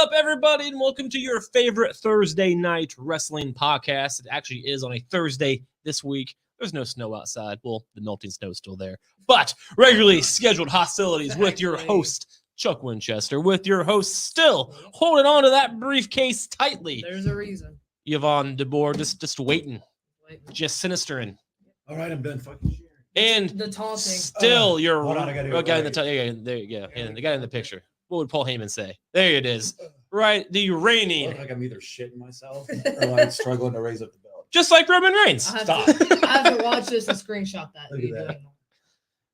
up, everybody, and welcome to your favorite Thursday night wrestling podcast. It actually is on a Thursday this week. There's no snow outside. Well, the melting snow is still there. But regularly scheduled hostilities with your host, Chuck Winchester, with your host still holding on to that briefcase tightly. There's a reason. Yvonne DeBoer just waiting, just sinistering. All right, I'm done fucking sharing. And The taunting. still your Hold on, I gotta do it guy in right. there you go. Yeah, the guy in the picture. What would Paul Heyman say? There it is. Right, the I reigning, look like I'm either shitting myself or like struggling to raise up the belt. just like Roman Reigns. I Stop. I have to watch this and screenshot that. Look at that.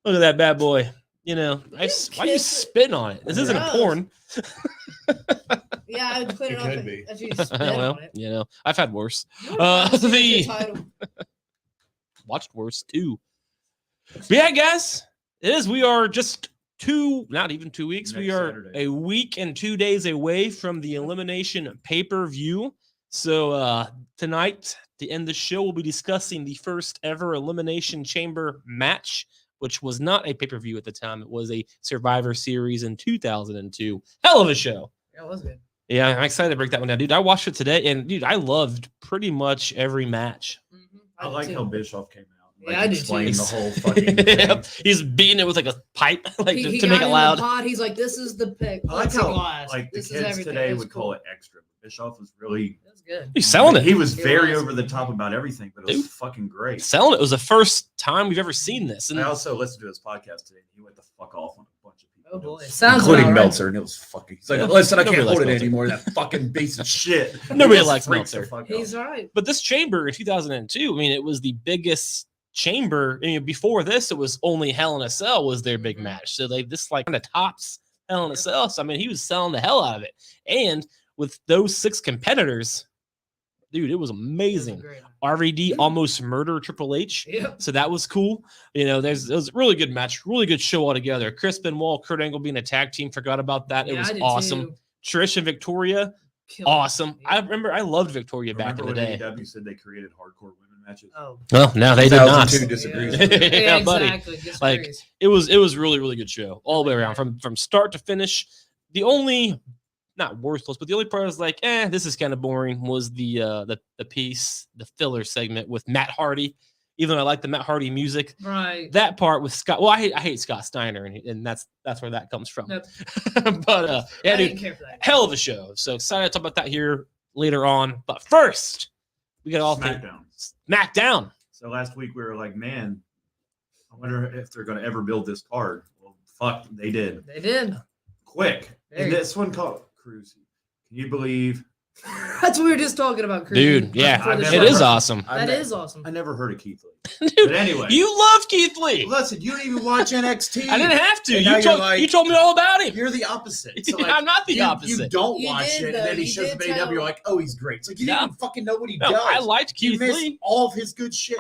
Look at that bad boy. You know, why you kiss it. spitting on it? This isn't a Gross. porn. Yeah, I would clean It it up. could be. If you spit Well, on it. you know, I've had worse. You wanna find the- the title. Watched worse too. But yeah, guys, we are just not even 2 weeks. We Next are Saturday. a week and 2 days away from the Elimination pay-per-view. So tonight, to end the show, we'll be discussing the first ever Elimination Chamber match, which was not a pay-per-view at the time. It was a Survivor Series in 2002. Hell of a show. Yeah, it was good. Yeah, I'm excited to break that one down. Dude, I watched it today, and dude, I loved pretty much every match. I like how Bischoff came out. Yeah, I did too. Explained the whole fucking thing. Yep. He's beating it with like a pipe, like He to got make it in loud. The pod, he's like, "This is the pick." I like how plexiglass. like the This is kids everything. today It was would call cool. it extra. Bischoff was really That's good. He's selling it. He was It very was. over the top about everything, but it was Dude. fucking great. Selling it. It was the first time we've ever seen this. And I also listened to his podcast today. And he went the fuck off on a bunch of people. Oh It boy, was- sounds including about right. Meltzer, and it was fucking. He's like, Yeah. listen, I Nobody can't likes hold it Meltzer. anymore. That fucking piece of shit. Nobody He just likes freaks Meltzer. the fuck He's out. all right. but this chamber in 2002, I mean, it was the biggest chamber. I mean, before this, it was only Hell in a Cell was their big Mhm. match. So this like kind of tops Hell in a Cell. So I mean, he was selling the hell out of it. And with those 6 competitors, dude, it was It was amazing. great. RVD almost murdered Triple H. Yep. So that was cool. You know, it was a really good match, really good show altogether. Chris Benoit, Kurt Angle being a tag team, forgot about that. It Yeah, was I did awesome. too. Trish and Victoria, Killed it. awesome. Yeah. I remember I loved Victoria back in Remember the when day. AEW said they created hardcore women matches? Oh. Well, no, they did not. 2002 disagrees. Yeah, buddy. Exactly. Like, Disagrees. It was really, really good show all the way around from start to finish. The only not worthless, but the only part I was like, this is kind of boring was the piece, the filler segment with Matt Hardy. Even though I like the Matt Hardy music, Right. that part with Scott. Well, I hate Scott Steiner, and that's where that comes from. Yep. But yeah, I dude, didn't care for that. hell of a show. So excited to talk about that here later on. But first, we got all things SmackDown. SmackDown. So last week we were like, man, I wonder if they're going to ever build this card. Well, fuck, they did. They did. Quick. Very And this one called Cruise. Can you believe? That's what we were just talking about, Dude, yeah, before the I've it show. is awesome. That is awesome. I never heard of Keith Lee. Dude, But anyway. you love Keith Lee. Listen, you don't even watch NXT. I didn't have to. And now You told me all about him. You're the opposite. So, like, I'm not the you opposite. don't You watch did, it, though. and then he You shows up did at AEW, tell- you're like, oh, he's great. It's like, you No. didn't even fucking know what he No, does. I liked You Keith missed Lee. all of his good shit.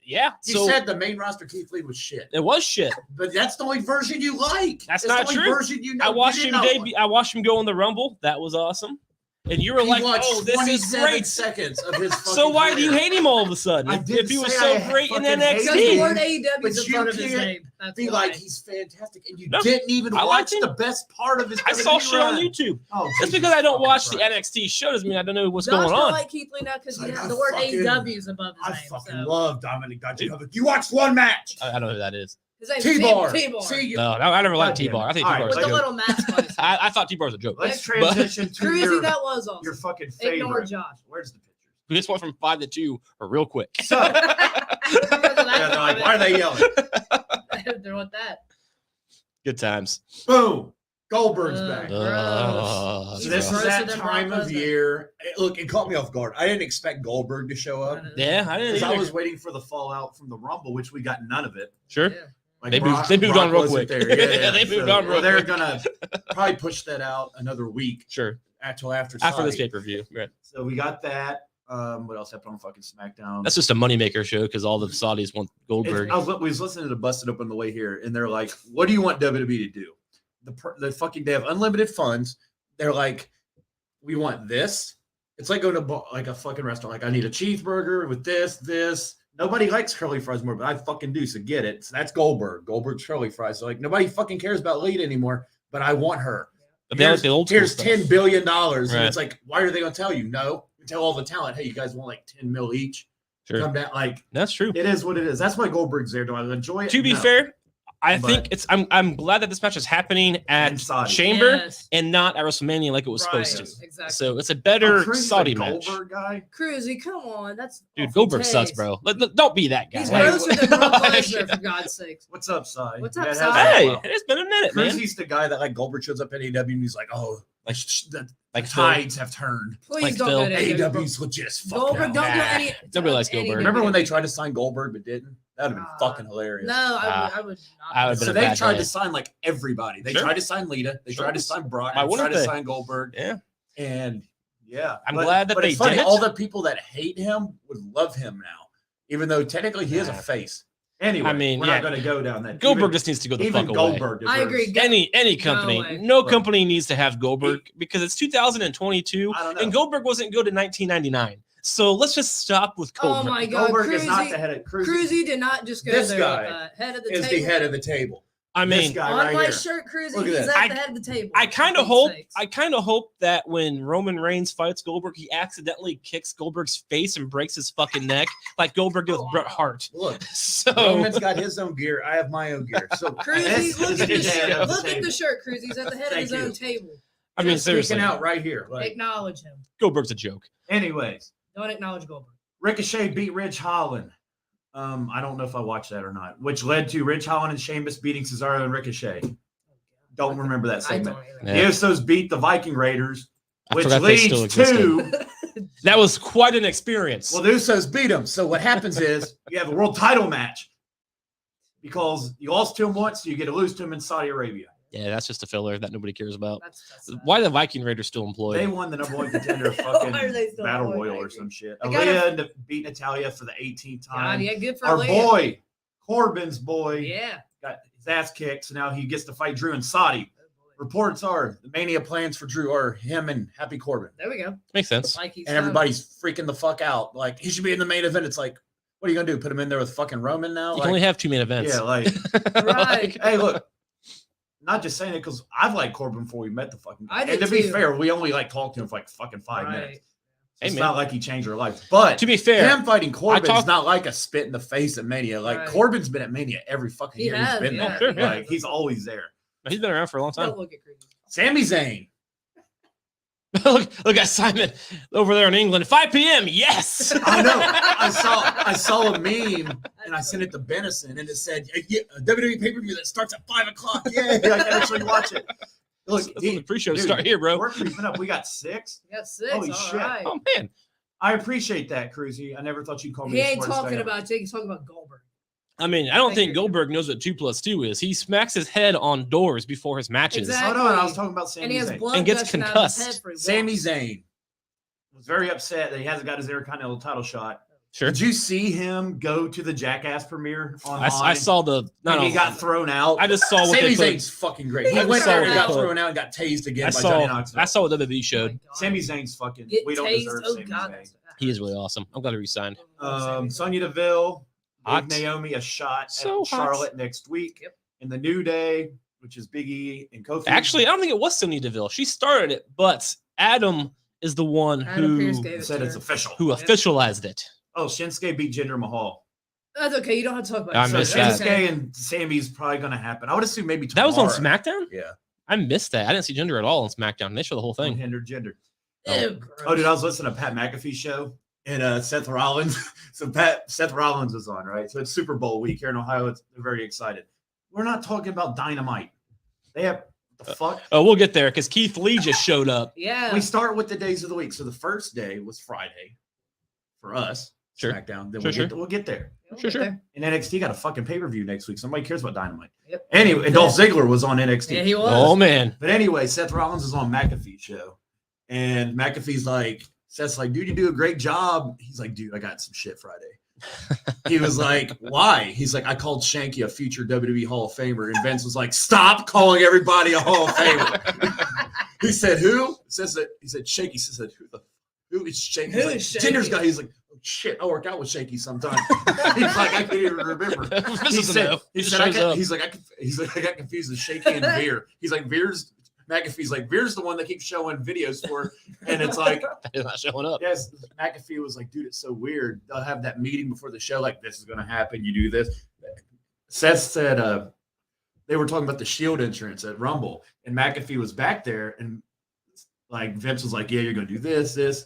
Yeah. You So said the main roster Keith Lee was shit. it was shit. But that's the only version you like. That's It's not the only true. version you know. I watched You him didn't know. debut. I watched him go in the Rumble. That was awesome. And you were He like, watched "Oh, this is 27 great." seconds of his fucking So why do you career. hate him all of a sudden? I If didn't he was say so I great in fucking hate Because the him. NXT, word AEW But is in you front of his can't name. That's Be why. like, he's fantastic, and you No, didn't even I liked watch him. the best part of his I saw WWE shit on run. YouTube. Oh, Just Jesus because I don't fucking watch the Christ. NXT show doesn't mean I don't know what's Josh going don't on. like Keith Lee now because Like, I the word fucking- AEW is above his I name. fucking So. love Dominic Dijakovic. You watched one match. I don't know who that is. His name's T-Bar. T-Bar. See, you, No, I never liked God damn T-Bar. it. I think All T-Bar right, was a With the joke. little mask. I thought T-Bar was a joke. let's But transition to Cruisy, that was awesome. your fucking Ignore favorite. Josh. Where's the picture? we just went from 5 to 2 real quick. So, Because of yeah, that they're like, why are they yelling? comment. They're with that. Good times. Boom. Goldberg's Ugh. back. Uh, So this is grosser that than time Brock of Lesnar. year. Look, it caught me off guard. I didn't expect Goldberg to show up. Yeah, I didn't Because I either. was waiting for the fallout from the Rumble, which we got none of it. Sure. Yeah. Like They moved on real wasn't quick. there. Yeah, They moved on real they're quick. gonna probably push that out another week Sure. until after After this Saudi. pay-per-view. Right. So we got that. What else happened on fucking SmackDown? That's just a moneymaker show because all the Saudis want Goldberg. We was listening to Busted Up on the way here, and they're like, "What do you want WWE to do?" They have unlimited funds. They're like, "We want this." It's like going to like a fucking restaurant. Like, I need a cheeseburger with this. Nobody likes curly fries more, but I fucking do. So get it. So that's Goldberg's curly fries. So like nobody fucking cares about Lita anymore, but I want her. But they like the old school Here's stuff. $10 billion. Right. And it's like, why are they going to tell you? No. You tell all the talent, hey, you guys want like 10 mil each? Sure. Come down. Like, That's true. it is what it is. That's why Goldberg's there. Do I enjoy it? To be No. fair, I But- think it's. I'm glad that this match is happening at And Saudi. Chamber Yes. and not at WrestleMania like it was Right, supposed to. Exactly. So it's a better Cruz is Saudi a match. Goldberg guy. Cruzy, come on. That's Dude, awful Goldberg sucks, taste. bro. Don't be that guy. He's Hey, grosser than Brock what- Lesnar, for God's sakes. What's up, Sai? What's up, That Sai? hasn't been Hey, a while. it's been a minute, man. Cruzy's the guy that like Goldberg shows up at AEW and he's like, oh, Like, the like Phil. tides have turned. Please Like don't Phil. go to AEW. AEW's legit as fuck Goldberg, now. don't do Nah, any. nobody likes Goldberg. Remember when they tried to sign Goldberg but didn't? That would have been fucking hilarious. No, I would not. I would've So been a they bad tried day. to sign like everybody. They Sure. tried to sign Lita. They Sure. tried to sign Brock. Why They tried wouldn't to they? sign Goldberg. Yeah. And yeah, I'm glad that but they it's funny. did it. All the people that hate him would love him now, even though technically he is a Nah. face. Anyway, I mean, we're yeah. not going to go down that. Goldberg just needs to go the even fuck away. Goldberg. I agree. deserves- Any Go company, away. no Look. company needs to have Goldberg because it's 2022 I don't know. and Goldberg wasn't good in 1999. So let's just stop with Oh Goldberg. my God, Goldberg is not the Cruzy, head of Cruzy. Cruzy did not just go This there. guy Head of the Is table. the head of the table. I This mean, guy On right my here. shirt, Cruzy, Look at he's that. at the head of the table. I kind For of hope. Pete's sakes. I kind of hope that when Roman Reigns fights Goldberg, he accidentally kicks Goldberg's face and breaks his fucking neck, like Goldberg did with Bret Hart. Look, So Roman's got his own gear. I have my own gear. So Cruzy, this look is at the the head shirt. of the Look at table. the shirt, Cruzy. He's at the head Thank of his own you. table. I mean, Just seriously, sticking out right here. Like, Acknowledge him. Goldberg's a joke. anyways, Don't acknowledge Goldberg. Ricochet beat Ridge Holland. I don't know if I watched that or not, which led to Ridge Holland and Sheamus beating Cesaro and Ricochet. Don't remember that I segment. don't Yeah. The Usos beat the Viking Raiders, I which forgot they still leads existed. to That was quite an experience. well, the Usos beat them. So what happens is you have a world title match because you lost to them once, you get to lose to them in Saudi Arabia. Yeah, that's just a filler that nobody cares about. That's Why are the Viking Raiders still employed? They won the number one contender fucking Why are they still Battle employed, Royal or Viking? some shit. They gotta- Aaliyah beat Natalia for the 18th God, time. yeah, good for Our Aaliyah. boy, Corbin's boy, Yeah. got his ass kicked, so now he gets to fight Drew in Saudi. Reports are the Mania plans for Drew are him and Happy Corbin, There we go. Makes sense. Like he's and everybody's freaking the fuck out. Like he should be in the main event. It's like, what are you gonna do? Put him in there with fucking Roman now? You Like, can only have 2 main events. yeah, like Right. hey, look. Not just saying it because I've liked Corbin before we met the fucking guy. I did And to be too. fair, we only like talked to him for like fucking 5 minutes. Right. Hey, It's man. not like he changed our life. But To be fair, him fighting Corbin is talked- not like a spit in the face at Mania. Like Right. Corbin's been at Mania every fucking He year has, he's been yeah, there. Sure. he has. Like he's always there. he's been around for a long time. Don't look at Cruzy. Sami Zayn. look at Simon over there in England. 5 p.m. Yes. I know. I saw a meme and I sent it to Benison and it said, yeah, a WWE pay-per-view that starts at 5 o'clock. Yeah, I can actually watch it. Look, That's when the pre-show start dude, here, bro. We're creeping up. We got 6. We got 6. Holy All shit. right. Oh man. I appreciate that, Cruzy. I never thought you'd call me He the ain't smartest guy talking ever. about Jake. He's talking about Goldberg. I mean, I don't Thank think you. Goldberg knows what 2 + 2 is. He smacks his head on doors before his matches. Exactly. Oh, no, and I was talking about And he Sami has Zayn. blood And gets gushing out of his concussed. head for he Sami walks. Zayn was very upset that he hasn't got his Intercontinental title shot. Sure. Did you see him go to the Jackass premiere online? I saw the. And he No, got thrown out. I just saw what Sami they put. Zayn's fucking great. He I went saw there what and they got put. thrown out and got tased again I by Johnny Knoxville. saw what WWE Oh my showed. God. Sami Zayn's fucking. Get We don't tased. deserve Oh, Sami God. Zayn. He is really awesome. I'm glad he resigned. Sonya Deville Hot. gave Naomi a shot So at hot. Charlotte next week. Yep. In the New Day, which is Big E and Kofi. Actually, I don't think it was Sonya Deville. She started it, but Adam is the one Adam Pearce who gave it said to it's her. official. who officialized it. Oh, Shinsuke beat Jinder Mahal. That's okay. You don't have to talk about I it. So missed That's that. Shinsuke okay. and Sammy's probably going to happen. I would assume maybe That tomorrow. was on SmackDown. Yeah. I missed that. I didn't see Jinder at all on SmackDown. They show the whole thing. Unhindered Jinder. Ew, gross. Oh, dude, I was listening to Pat McAfee's show and Seth Rollins. So Seth Rollins was on, right? So it's Super Bowl week here in Ohio. They're very excited. We're not talking about Dynamite. They have the fuck. Oh, we'll get there because Keith Lee just showed up. Yeah. We start with the days of the week. So the first day was Friday for us. Sure. SmackDown. Then Sure, we'll get there. We'll Sure, get sure. there. And NXT got a fucking pay-per-view next week. Somebody cares about Dynamite. Yep. Anyway, and Dolph Ziggler was on NXT. Yeah, he was. Oh man. But anyway, Seth Rollins is on McAfee's show. And McAfee's like, Seth's like, dude, you do a great job. He's like, dude, I got some shit Friday. He was like, why? He's like, I called Shanky a future WWE Hall of Famer. And Vince was like, stop calling everybody a Hall of Famer. He said, who? He said, Shaky. He said, who is Shaky? Who He's like, is Shaky? Tinder's guy. He's like, oh, shit, I work out with Shaky sometimes. He's like, I can't even remember. This He is said, enough. he He said I shows got, up. he's like, I got confused with Shaky and Veer. He's like, Veer's McAfee's like, Veer's the one that keeps showing videos for, and it's like, He's not showing up. yes, McAfee was like, dude, it's so weird. They'll have that meeting before the show, like, this is going to happen. You do this. Seth said they were talking about the Shield insurance at Rumble, and McAfee was back there, and like Vince was like, yeah, you're going to do this.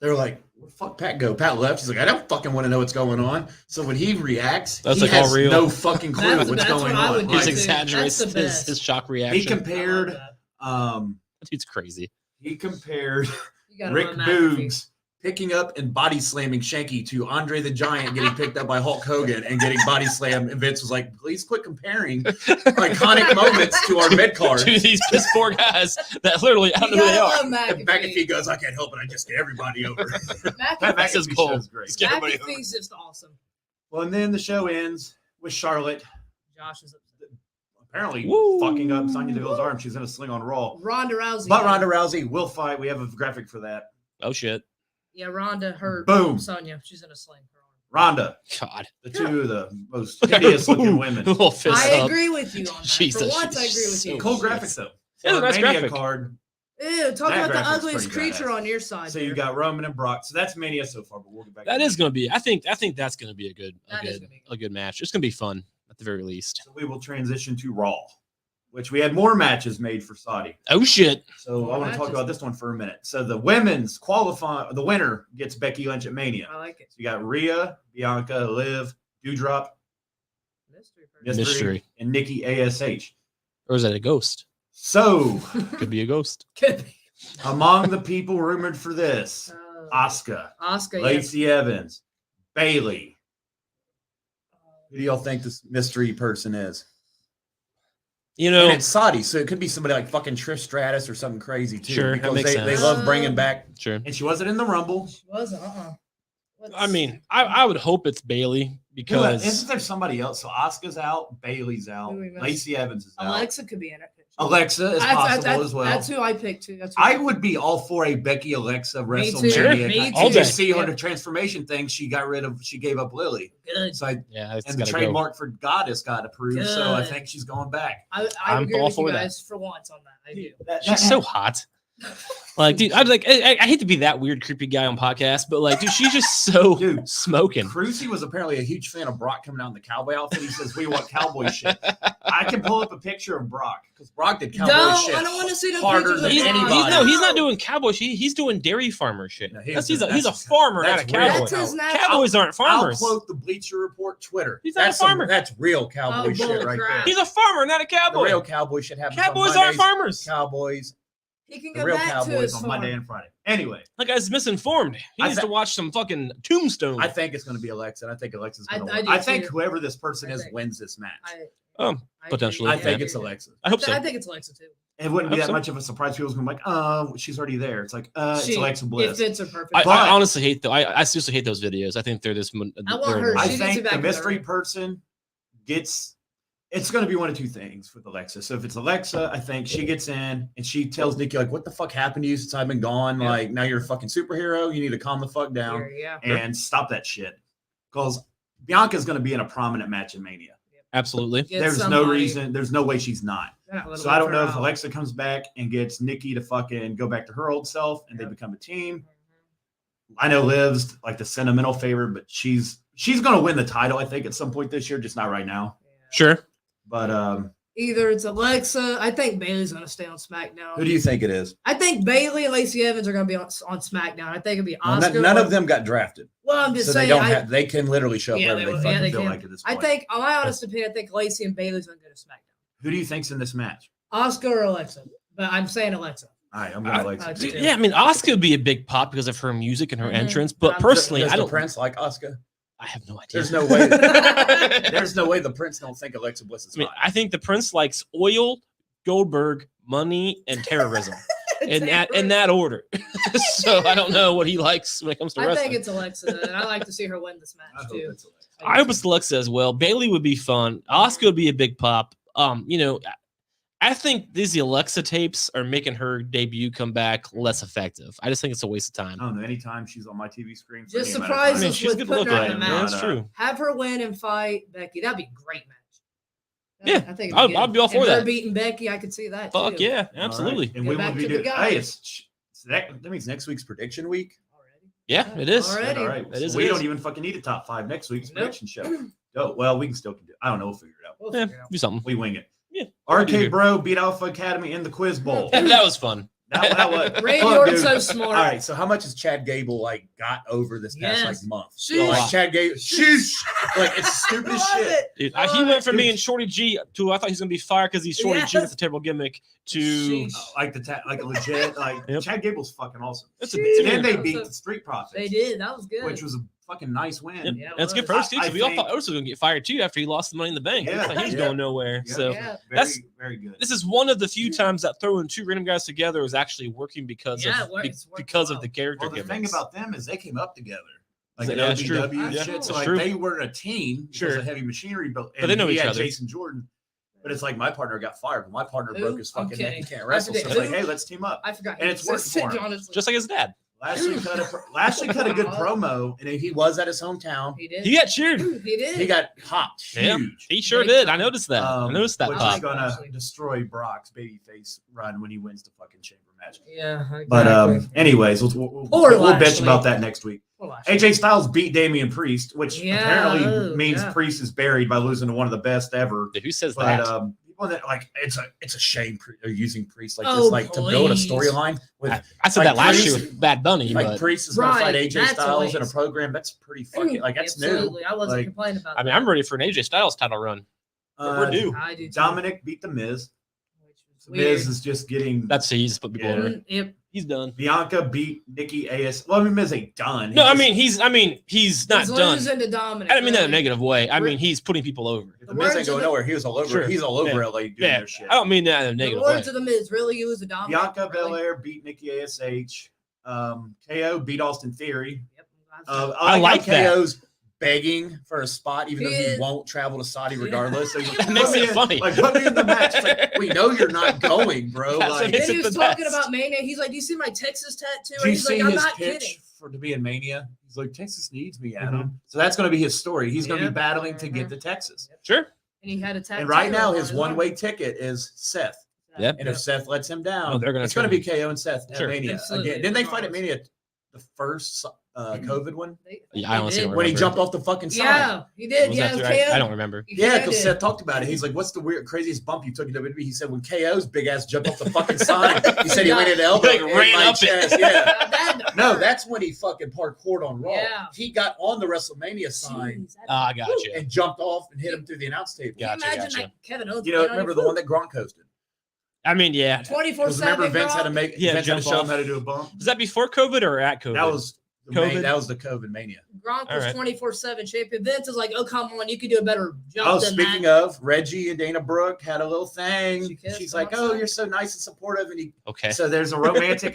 They're like, where the fuck Pat go? Pat left. He's like, I don't fucking want to know what's going on. So when he reacts, That's he like all has real. no fucking clue That's what's what going I on. would do, He Like, too. exaggerates That's the best. his shock he reaction. compared I love That dude's crazy. he compared You gotta Rick love McAfee. Boogs picking up and body slamming Shanky to Andre the Giant getting picked up by Hulk Hogan and getting body slammed. And Vince was like, please quit comparing iconic moments to our mid card. To these piss poor guys that literally, I don't You know who they gotta are. love And McAfee. McAfee goes, I can't help it. I just get everybody over. McAfee. That's his McAfee goal. show's great. Just get everybody over. McAfee's just awesome. Well, and then the show ends with Charlotte Josh is upset. apparently Woo. fucking up Sonya Deville's arm. She's in a sling on Raw. Ronda Rousey. But Ronda Rousey will fight. We have a graphic for that. Oh shit. Yeah, Ronda hurt Boom. Sonya. She's in a sling. Ronda, God. the two of the most hideous looking women. Little fist I up. agree with you on that. Jesus, For once, I she's agree with so you. Cool shit. graphics though. Yeah, For nice a Mania graphic. card. Ew, talk That about the graphic's ugliest pretty creature badass. on your side. So you there. got Roman and Brock. So that's Mania so far, but we'll get back. That to is going to be. I think that's going to be a good That is gonna be good. a good match. It's going to be fun at the very least. So we will transition to Raw, which we had more matches made for Saudi. Oh shit. So More I want to talk matches. about this one for a minute. So the women's qualify, the winner gets Becky Lynch at Mania. I like it. So you got Rhea, Bianca, Liv, Doudrop, Mystery. Mystery. and Nikki ASH. Or is that a ghost? So Could be a ghost. Could be. among the people rumored for this, Asuka, Oscar. Yes. Lacey Evans, Bailey. Who do y'all think this mystery person is? You know, And it's Saudi, so it could be somebody like fucking Trish Stratus or something crazy too. Sure, that because makes they sense. love bringing back. sure. And she wasn't in the Rumble. She was. I mean, I would hope it's Bailey because Isn't there somebody else? So Asuka's out, Bailey's out, Who we missed? Lacey Evans is out. Alexa could be in it. Alexa is possible as well. That's who I picked too. That's who I would be all for a Becky Alexa Me WrestleMania. too. Sure. Me Did All you day. see her Yeah. transformation thing? She gave up Lily. Good. So yeah, it's and the gotta go. trademark for Goddess got approved. So I Good. think she's going back. I I'm agree all with you for that. guys for once on that. I do. She's so hot. Like, dude, I'd like. I hate to be that weird, creepy guy on podcast, but like, dude, she's just so Dude. smoking. Cruzy was apparently a huge fan of Brock coming out in the cowboy outfit. He says, we want cowboy shit. I can pull up a picture of Brock because Brock did cowboy shit. I don't want to see no harder pictures than of He's, Brock. anybody. he's not doing cowboy shit. He's doing dairy farmer shit. No, he's a that's- farmer, not a that's real cowboy. That's his natural. Cowboys aren't I'll farmers. quote the Bleacher Report Twitter. He's not a That's farmer. That's real cowboy Oh, shit bull right crap. there. He's a farmer, not a The cowboy. real cowboy shit happens on Cowboys Mondays. aren't farmers. Cowboys, He can the go real back to cowboys his on farm. Monday and Friday. Anyway, That guy's misinformed. He I needs thi- to watch some fucking Tombstone. I think it's going to be Alexa. And I think Alexa's going to I win. do I think too. whoever this person I is think. wins this match. Oh, I potentially. I agree. think Yeah. it's Alexa. I hope so. I think it's Alexa too. It wouldn't be I hope that so. much of a surprise. People's going to be like, she's already there. It's like, it's She- Alexa It Bliss. fits her perfect. I But- honestly hate I seriously hate those videos. I think they're this. I want her- I she needs to think back the it mystery up. person gets. It's going to be one of two things with Alexa. So if it's Alexa, I think she gets in and she tells Nikki like, "What the fuck happened to you since I've been gone? Yeah. Like now you're a fucking superhero. You need to calm the fuck down Yeah. and stop that shit." Because Bianca's going to be in a prominent match in Mania. Absolutely. Get There's no somebody- reason. There's no way she's not. They're not gonna So I don't wait know for if her Alexa comes back and gets Nikki to fucking go back to her old self and they Yep. become a team. out. I know Liv's like the sentimental favorite, but she's going to win the title. I think at some point this year, just not right now. Yeah. Sure. But Either it's Alexa. I think Bailey's gonna stay on SmackDown. who do you think it is? I think Bailey and Lacey Evans are gonna be on SmackDown. I think it'll be Well, Oscar. none of them got drafted, Well, I'm just so they saying. don't have. They can literally show up Yeah, wherever they they will. fucking Yeah, they feel can. like at this I point. think, on my honest opinion, I think Lacey and Bailey's gonna go to SmackDown. Who do you think's in this match? Oscar or Alexa, but I'm saying Alexa. All right, I'm going to Alexa. I- too. Yeah, I mean, Asuka would be a big pop because of her music and her Mhm. entrance. But Um, personally, Does I the don't. Prince like Asuka? I have no idea. There's no way. There's no way the Prince don't think Alexa Bliss is I mean, hot. I think the Prince likes oil, Goldberg, money, and terrorism in that order. So I don't know what he likes when it comes to I wrestling. think it's Alexa, and I like to see her win this I match hope too. it's Alexa. I hope it's Alexa as well. Bailey would be fun. Asuka would be a big pop. I think these Alexa tapes are making her debut come back less effective. I just think it's a waste of time. I don't know. Anytime she's on my TV screen, for Just any amount of surprise I mean, time, us she's with good putting looking. her in the I am match. That's true. Have her win and fight Becky. That'd be a great match. Yeah, I think I'd be all for and her that. beating Becky, I could see that. Fuck too. yeah, All absolutely. right. And Go we back will be to the doing. guy. Hey, that means next week's prediction week. Yeah, it is. Already. All right. It is, So it we is. don't even fucking need a top 5 next week's Nope. prediction show. Oh, well, we can still do. I don't know. We'll figure it out. We'll Yeah, figure it out. do something. We wing it. Yeah. Arcade Bro beat Alpha Academy in the Quiz Bowl. That was fun. That was. Randy Look, Orton's dude. so smart. All right. So how much has Chad Gable got over this past Yes. month? Sheesh. Like Chad Gable, sheesh. It's stupid as Love shit. it. Dude, Love he went from it. being Shorty G to I thought he was gonna be fired because he's Shorty G. Yeah. That's a terrible gimmick. To Sheesh. Like a legit. Yep. Chad Gable's fucking awesome. it's Sheesh. And then they That beat was the Street Profits. They did. That was good. Which was a fucking nice win. Yep. Yeah, it and it's good was. for us too. I So we all think- thought Otis was gonna get fired too after he lost the Money in the Bank. Yeah. We thought he was Yeah. going nowhere. Yeah. So Yeah. Very, That's- very good. this is one of the few times that throwing two random guys together is actually working because Yeah, of it works. It's worked because of well. the character Well, the thing gimmicks. about them is they came up together. Like Yeah, that's true. WW and Yeah, shit. So that's true. they were a team because Sure. of Heavy Machinery, but they know he each had other. Jason Jordan. But it's like my partner got fired. My partner Who? broke his fucking Okay. neck. He can't wrestle. So forget it's like, who. hey, let's team up. I forgot. and it's worked for him. Honestly. Just like his dad. Lashley cut a good promo, and he was at his hometown. He did. He got cheered. He did. He got popped Yeah. huge. He sure Big did. I time. noticed that. I noticed that which pop. is gonna Lashley. destroy Brock's babyface run when he wins the fucking chamber match. Yeah. Exactly. But anyways, we'll Or bitch Lashley. about that next week. Well, Lashley. AJ Styles beat Damian Priest, which Yeah, apparently means yeah. Priest is buried by losing to one of the best ever. Dude, who says But that? people that it's a shame they're using Priest like Oh, this, to build a please. storyline with I said like that last Priest- year with Bad Bunny, like but Priest is gonna Right, fight AJ that's Styles in a amazing. program. That's pretty fucking that's new. Absolutely. I wasn't Like, complaining about I mean, I'm ready for an AJ Styles title run. We're due. I do too. Dominic beat the Miz. Which was The weird. Miz is just getting That's he's put people Yeah. over. Yep. He's done. Bianca beat Nikki AS. Well, I mean, Miz ain't done. No, I He's mean he's not He's done. losing to Dominic. I don't mean that in a really. negative way. I mean he's putting people over. the Miz ain't going nowhere. He was all over. Sure. He's all over Yeah. LA doing Yeah. their shit. I don't mean that in a The negative way. words of the Miz really use the Dominic. Bianca really. Belair beat Nikki ASH. KO beat Austin Theory. Yep. I'm I like how that. KO's begging for a spot, even though He he is. won't travel to Saudi Yeah. regardless. So he's like, That makes "Put me it in- funny. Like, put me in the match. It's like, we know you're not going, bro. That's what Like, makes Then he it was the talking best. about Mania. He's like, "Do you see my Texas tattoo?" do And you he's see like, "I'm his not pitch kidding." to be in Mania? He's like, Texas needs me, Mm-hmm. Adam. So that's going to be his story. He's going to Yeah. be battling to get Mhm. to Texas. Sure. And he had a tattoo. And right now, on his arm. one-way ticket is Seth. Yeah. And if Seth lets him down, Oh, they're gonna it's going to turn be KO and Seth at Sure. Mania Absolutely. again. Didn't they fight at Mania the first COVID one Yeah, I honestly don't when he remember. jumped off the fucking side? Yeah, he did. Was Yeah, that it was true? KO. I don't remember. Yeah, did. because Seth talked about it. He's like, "What's the weird, craziest bump you took in WWE?" He said, "When KO's big ass jumped off the fucking sign." He said he went in the elbow, Like, in ran my up it. chest. Yeah. That No, hurt. that's when he fucking parkoured on Raw. Yeah. He got on the WrestleMania sign Jeez, that- I got you. and jumped off and hit him through the announce table. Can you Gotcha, imagine gotcha. that Kevin Owens? You know, remember the one that Gronk hosted? I mean, yeah. 'Cause remember 24/7. Vince had to make Yeah, Vince had to jump show him off. how to do a bump. Was that before COVID or at COVID? That was COVID? That was the COVID mania. Gronk All was right. 24/7 champion. Vince is like, "Oh come on, you could do a better jump Oh, than speaking that." of, Reggie and Dana Brooke had a little thing. She kissed She's him like, on "Oh, side. you're so nice and supportive." And he, Okay. so there's a romantic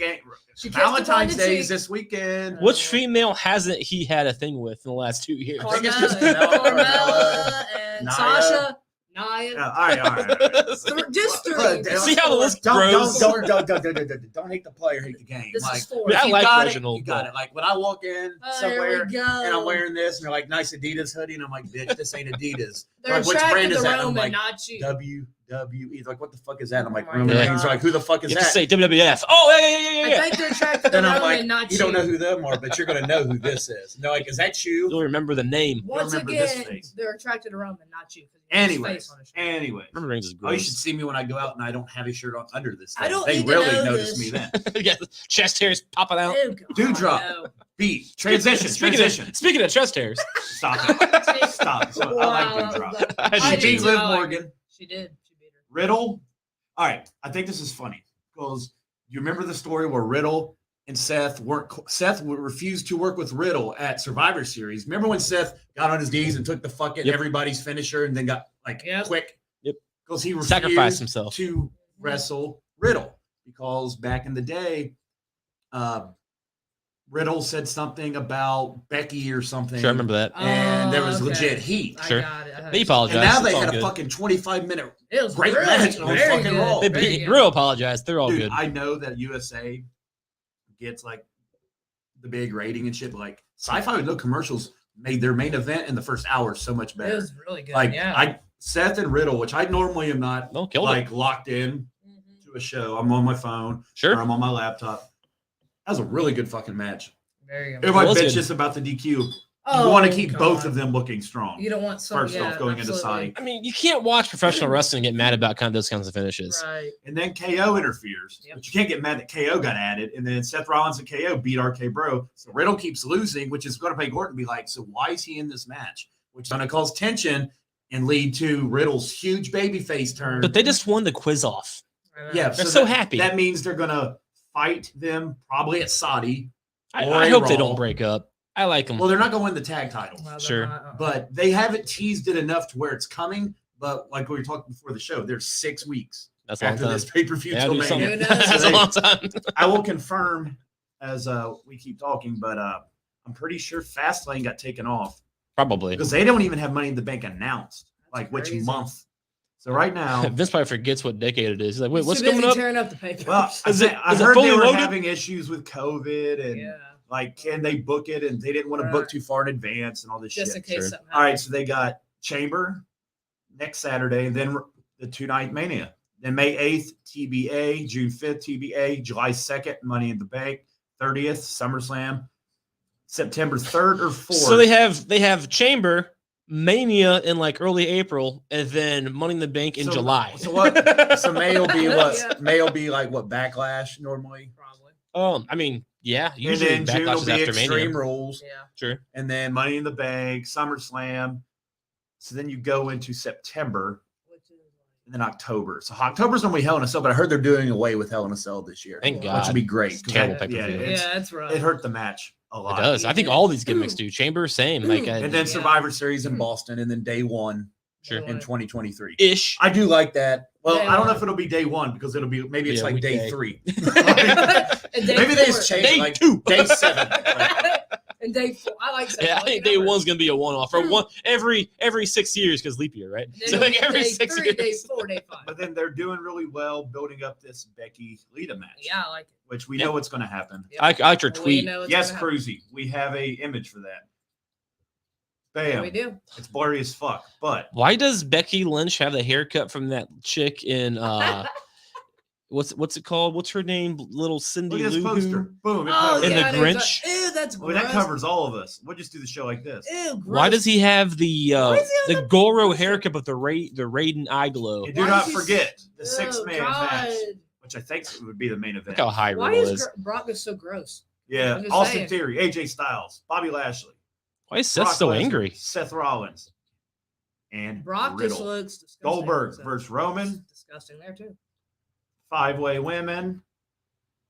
She kissed him on Valentine's the Day cheek. is this weekend. Which female hasn't he had a thing with in the last 2 years? I think it's Carmella, just Carmella, Carmella and Nia. Sasha, Nia. All right. Just three. Look, See how the list don't, grows? don't hate the player, hate the game. This Like, is four. Yeah, I you like got Reginald, it. You got but- it. Like when I walk in Oh, somewhere there we go. and I'm wearing this, and they're like, "Nice Adidas hoodie," and I'm like, "Bitch, this ain't Adidas." They're Like, which attracted brand is to that? And I'm Roman, like, not you. WWE. Like, what the fuck is that? And I'm like, Oh my Roman God. Reigns. They're like, who the fuck is You have to that? say WWF. Oh, yeah. I think they're attracted to Then I'm Roman, like, not you don't know who them are, but you're gonna know who this is. And they're like, is that you? You'll remember the name. Once remember this again, face. they're attracted to Roman, not you. 'cause he has his face on his shirt. Anyway. Remember Reigns is Oh, you gross. should see me when I go out and I don't have a shirt on under this. I thing. don't They need to really know notice this. me then. Yeah, chest hairs popping out. Oh, God, Dewdrop. no. Beat. Transition. Speaking of chest hairs, Stop it. Stop. So I like Wow, Dewdrop. I She do beat too. Liv I like Morgan. it. She did. She beat her. Riddle. All right. I think this is funny because you remember the story where Riddle and Seth refused to work with Riddle at Survivor Series. Remember when Seth got on his knees and took the fucking Yep. everybody's finisher and then got like Yep. quick? Yep. Because he refused sacrificed himself. to wrestle Riddle because back in the day, Riddle said something about Becky or something. Sure, I remember that. And there was Oh, okay. legit heat. I Sure. got it. He apologized. And now It's they all had a good. fucking 25-minute. It was Great really match on very fucking good. Raw. They Very beat, good. real apologized. They're all Dude, good. I know that USA gets like the big rating and shit, but like Sci-Fi with no commercials made their main event in the first hour so much It better. was really good. Like yeah. I Seth and Riddle, which I normally am not No, killed it. locked in to a show. I'm on my phone or Sure. I'm on my laptop. That was a really good fucking match. Very good. Everybody was bitches good. about the DQ. You Oh, want to keep come both on. of them looking strong. You don't want some First off, going into Saudi. I mean, you can't watch professional wrestling and get mad about kind of those kinds of finishes. Right. And then KO interferes. Yep. But you can't get mad that KO got added. And then Seth Rollins and KO beat RK Bro. So Riddle keeps losing, which is going to make Orton be like, so why is he in this match? Which is going to cause tension and lead to Riddle's huge babyface turn. But they just won the quiz off. yeah, They're so that- happy. That means they're going to fight them probably at Saudi. I Or hope they Raw. don't break up. I like them. Well, they're not going to win the tag title. Sure. But they haven't teased it enough to where it's coming. But like we were talking before the show, there's 6 weeks That's a long after time. this pay-per-view Yeah, till do Mania. something. Who knows? That's a long time. I will confirm as we keep talking, but I'm pretty sure Fastlane got taken off Probably. because they don't even have Money in the Bank announced, like which crazy. month. So right now, Vince probably forgets what decade it is. He's like, wait, what's Too busy coming up? tearing up the papers. well, Is it I heard fully they were loaded? having issues with COVID and yeah. like, can they book it? And they didn't want to book Right. too far in advance and all this Just in shit. case Sure. something All right, happens. so they got Chamber next Saturday, and then the 2-night Mania. Then May 8th, TBA, June 5th, TBA, July 2nd, Money in the Bank, 30th, SummerSlam, September 3rd or 4th. So they have Chamber, Mania in like early April, and then Money in the Bank in So- July. So what? So May will be what? Yeah. May will be like what? Backlash normally, Probably. I mean, yeah, and usually then June Backlash will is be after Extreme Mania. Rules, Yeah. Sure. and then Money in the Bank, SummerSlam. So then you go into September, Which is and then October. So October's normally Hell in a Cell, but I heard they're doing away with Hell in a Cell this year, Thank which God. would be great. It's 'cause terrible that- yeah, pay-per-view. it's- yeah, that's right. it hurt the match a It lot. does. I think all these gimmicks do. Chamber, same. Like And then Yeah. Survivor Series in Boston, and then day one Sure. in 2023. ish. I do like that. Well, Day I don't know one. if it'll be day one because it'll be maybe it's Yeah, like day weekday. 3. And day Maybe they four. just change Day it, like 2. day 7. Like, And day 4. I like that. Yeah, I think day one's gonna be a one-off or one every 6 years because leap year, right? So like every day 6 3, years. day 4, day 5. but then they're doing really well building up this Becky Lita match, Yeah, I like it. which we Yeah. know what's going to happen. Yep. I like your We tweet. know it's Yes, gonna happen. Cruzy, we have a image for that. Yeah, Bam, we do. it's blurry as fuck, but Why does Becky Lynch have the haircut from that chick in what's it called? What's her name? Little Cindy look at this Lou poster. Who? Boom, it Oh, covers In it. the yeah, Grinch? Ew, that's Well, gross. that covers all of us. We'll just do the show like this. Ew, gross. Why does he have the Why is he on the the Goro poster? haircut with the Raiden eye glow? And do Why not is he forget the Oh, 6-man God. match, which I think would be the main event. Look how high Why Riddle is is. Brock is so gross? Yeah, I'm just Austin saying. Theory, AJ Styles, Bobby Lashley, Why is Seth Brock so Lesnar, angry? Seth Rollins, and Brock just Riddle. looks disgusting. Goldberg so versus Roman, it's disgusting there too. 5-way women,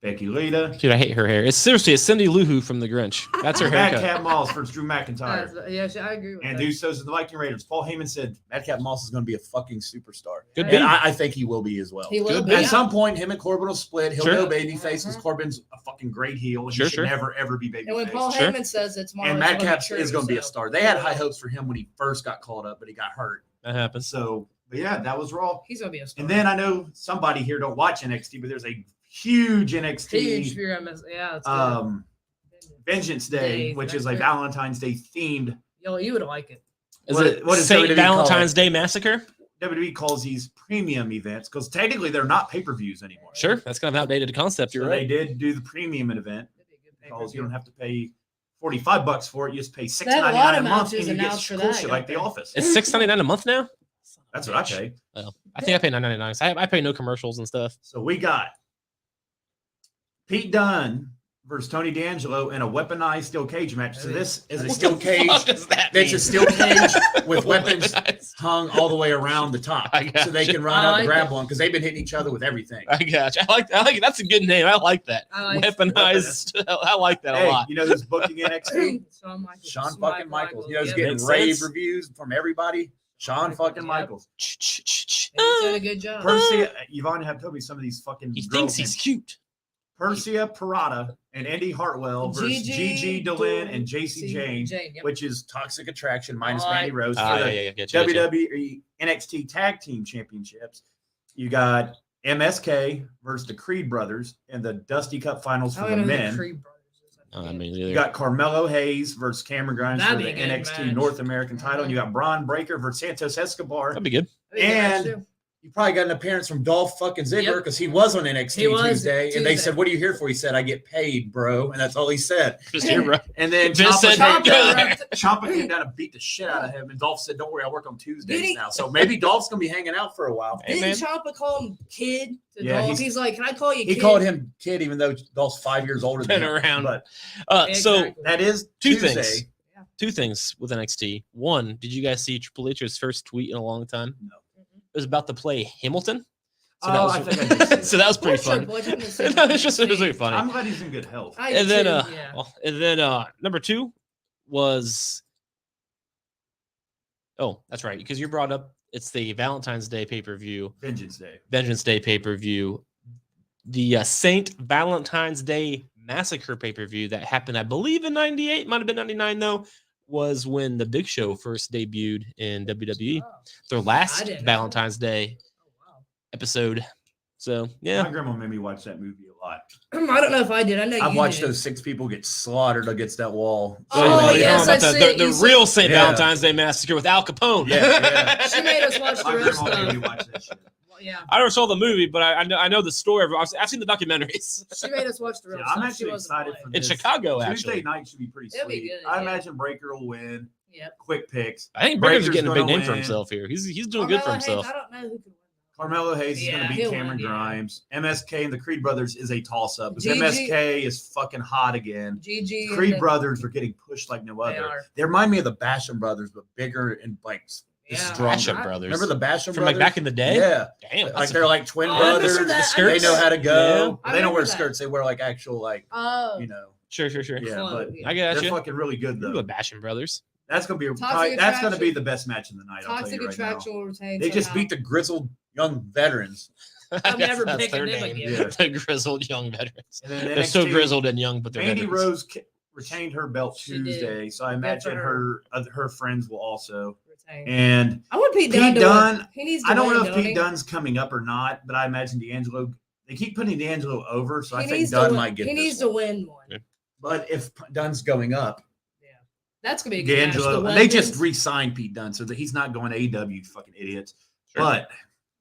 Becky Lita, Dude, I hate her hair. It's seriously a Cindy Lou Who from the Grinch. That's her haircut. Madcap Moss versus Drew McIntyre. Yeah, I agree with And that. Usos and the Viking Raiders. Paul Heyman said Madcap Moss is going to be a fucking superstar. Good Yeah, beat. And I think he will be as well. He will Good be. beat. At some point, him and Corbin will split. He'll Sure. go babyface because Mhm. Corbin's a fucking great heel. And Sure, he should sure. never, ever be And when Paul babyface. Sure. Heyman says it's more, And it's gonna be Madcap true, is going to be a so- star. They had high hopes for him when he first got called up, but he got hurt. That happens. So, but yeah, that was Raw. He's gonna be a star. And then I know somebody here don't watch NXT, but there's a huge NXT huge fear. Yeah, it's good. Vengeance Day, which is a That's good. Valentine's Day themed. Yo, you would like it. Is What- it what does St. WWE call Valentine's it? Day Massacre? WWE calls these premium events because technically they're not pay-per-views anymore. Sure, that's kind of an outdated concept. So You're they right. did do the premium event That'd be a good because you pay-per-view. don't have to pay $45 for it. You just pay $6.99 They have a lot a of month, matches and you get announced for cool that, shit don't like The they? Office. It's $6.99 a month now. That's what I pay. Well, I think I pay $9.99. I pay no commercials and stuff. So we got Pete Dunne versus Tony D'Angelo in a weaponized steel cage match. So this is a What steel the cage. fuck does that It's a mean? steel cage with weapons Weaponized. hung all the way around the top, I so they gotcha. can run I up like and grab it. one because they've been hitting each other with everything. I got you. I like it. That's a good name. I like that. I like Weaponized. I like that a Hey, lot. you know who's booking NXT? Shawn Michaels. Sean fucking Michaels. You know, he's Yep. getting Makes rave sense. reviews from everybody. Sean fucking Yep. Michaels. He's doing a good job. Persia, Yvonne have told me some of these fucking He girls thinks he's names. cute. Persia Parada and Andy Hartwell versus Gigi Dolan and JC Jane, Yep. which is Toxic Attraction minus All right. Mandy Rose for Yeah, the yeah, get you. WWE NXT Tag Team Championships. You got MSK versus the Creed Brothers in the Dusty Cup Finals I for don't the know who men. Creed Brothers is. I mean, You got Carmelo Hayes versus Cameron Grimes That'd for be the a good NXT match. North American title. And you got Braun Breaker versus Santos Escobar. that'd be good. And you probably got an appearance from Dolph fucking Ziggler because he was on NXT He was Tuesday. And they Tuesday. said, "What are you here for?" He said, "I get paid, bro." And that's all he said. Just here, bro. And then Vince said, Ciampa came down and beat the shit out of him. And Dolph said, "Don't worry, I work on Tuesdays now." So maybe Dolph's going to be hanging out for a while. Hey, man. Didn't Ciampa call him kid to Yeah, Dolph? He's like, "Can I call you kid?" He called him kid, even though Dolph's 5 years older than Been him. around. But So Exactly. that is Two Tuesday. things. Two things with NXT. One, did you guys see Triple H's first tweet in a long time? No. It was about to play Hamilton. So Oh, that I was, think I did see that. so that was pretty Poor fun. Triple H, I didn't see No, it's just it was that. really funny. I'm glad he's in good health. I And did then, too, yeah. number two was, oh, that's right, because you brought up it's the Valentine's Day pay-per-view, Vengeance Day. Vengeance Day pay-per-view, the Saint Valentine's Day Massacre pay-per-view that happened, I believe, in '98, might have been '99 though, was when the Big Show first debuted in WWE. Oh. Their I last didn't know. Valentine's Day Oh, wow. episode. So yeah, My grandma made me watch that movie a lot. I don't know if I did. I know I've you watched did. those 6 people get slaughtered against that wall. Oh, you know yes, about I've the, seen- the you said- real St. Yeah. Valentine's Day Massacre with Al Capone. Yeah. She made us watch My the rest grandma made me of. watch that shit. Well, yeah, I never saw the movie, but I know the story. I've seen the documentaries she made us watch the real Yeah, stuff. I'm She actually wasn't excited playing. for in this. Chicago. Tuesday Actually, night should be pretty It'll be sweet. good, I yeah. imagine Breaker will win. Yep. Quick picks. I think Breaker's getting a big gonna name for win. himself here. He's doing good for Carmelo Hayes, himself. I don't know who can win. Carmelo Hayes is Yeah, going to beat he'll Cameron win, yeah. Grimes. MSK and the Creed brothers is a toss-up. Because GG. MSK is fucking hot again. GG. Creed and brothers are getting pushed like no They other. are. They remind me of the Basham brothers, but bigger and like Yeah. stronger. Basham brothers. Remember the Basham From brothers? like back in the day? Yeah. Damn. Like that's they're like twin Oh, I remember brothers. that. The They know how to go. I They don't wear remember that. skirts. They wear like actual like, Oh. you know. Sure. Yeah, Fun, but yeah. I got they're you. fucking really good The though. Basham brothers. That's gonna be Toxic that's gonna be Attraction- the best match in the night. I'll tell Toxic you right now. Attraction will retain. They just somehow. beat the grizzled young veterans. I'm never That's picking their them name. again. Yeah. The grizzled young veterans. And then They're so NXT, grizzled and young, but they're Mandy veterans. Rose retained her belt She did. Tuesday, so I Good for imagine her. her friends will also. Retain. And I want Pete Pete Dunne. Dunne, He needs to I don't win, know if don't Pete he? Dunne's coming up or not, but I imagine D'Angelo. They keep putting D'Angelo over, so I He think needs to Dunne win. might get He this needs to one. win one. Yeah. But if Dunne's going up, Yeah, that's gonna be a good match. D'Angelo, The and they just weapons. re-signed Pete Dunne, so that he's not going to AEW, you fucking idiots. Sure. But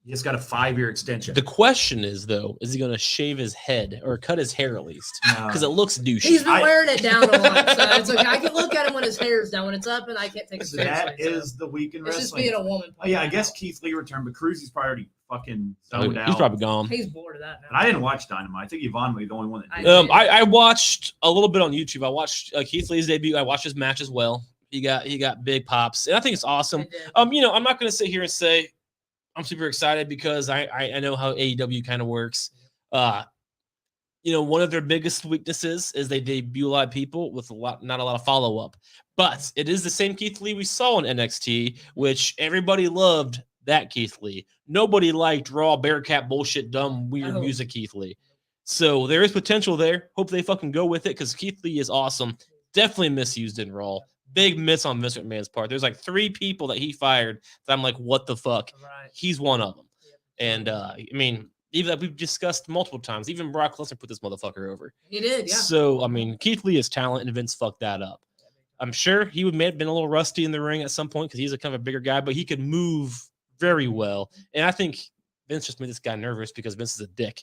he just got a 5-year extension. The question is, though, is he going to shave his head or cut his hair at least? Because it looks douchey. He's been I- wearing it down a lot, so it's okay. I can look at him when his hair's down. When it's up, and I can't take it So seriously. that so is the week in it's just wrestling. being a woman. Oh, yeah, I pointing guess out. Keith Lee returned, but Cruzy's probably already fucking Oh, zoned out. he's probably gone. He's bored of that now. And I didn't watch Dynamite. I think Yvonne was the only one that did. I Um, I watched a little bit on YouTube. I watched Keith Lee's debut. I watched his match as well. He got big pops, and I think it's awesome. They did. I'm not going to sit here and say I'm super excited because I know how AEW kind of works. One of their biggest weaknesses is they debut a lot of people with not a lot of follow up. But it is the same Keith Lee we saw in NXT, which everybody loved that Keith Lee. Nobody liked raw Bearcat bullshit, dumb, weird No. music Keith Lee. So there is potential there. Hope they fucking go with it because Keith Lee is awesome. Definitely misused in Raw. Big miss on Vince McMahon's part. There's like 3 people that he fired that I'm like, what the fuck? Right. He's one of them. Yep. And I mean, even like we've discussed multiple times, even Brock Lesnar put this motherfucker over. He did, yeah. So I mean, Keith Lee is talent, and Vince fucked that up. I'm sure he may have been a little rusty in the ring at some point because he's a kind of a bigger guy, but he could move very well. And I think Vince just made this guy nervous because Vince is a dick.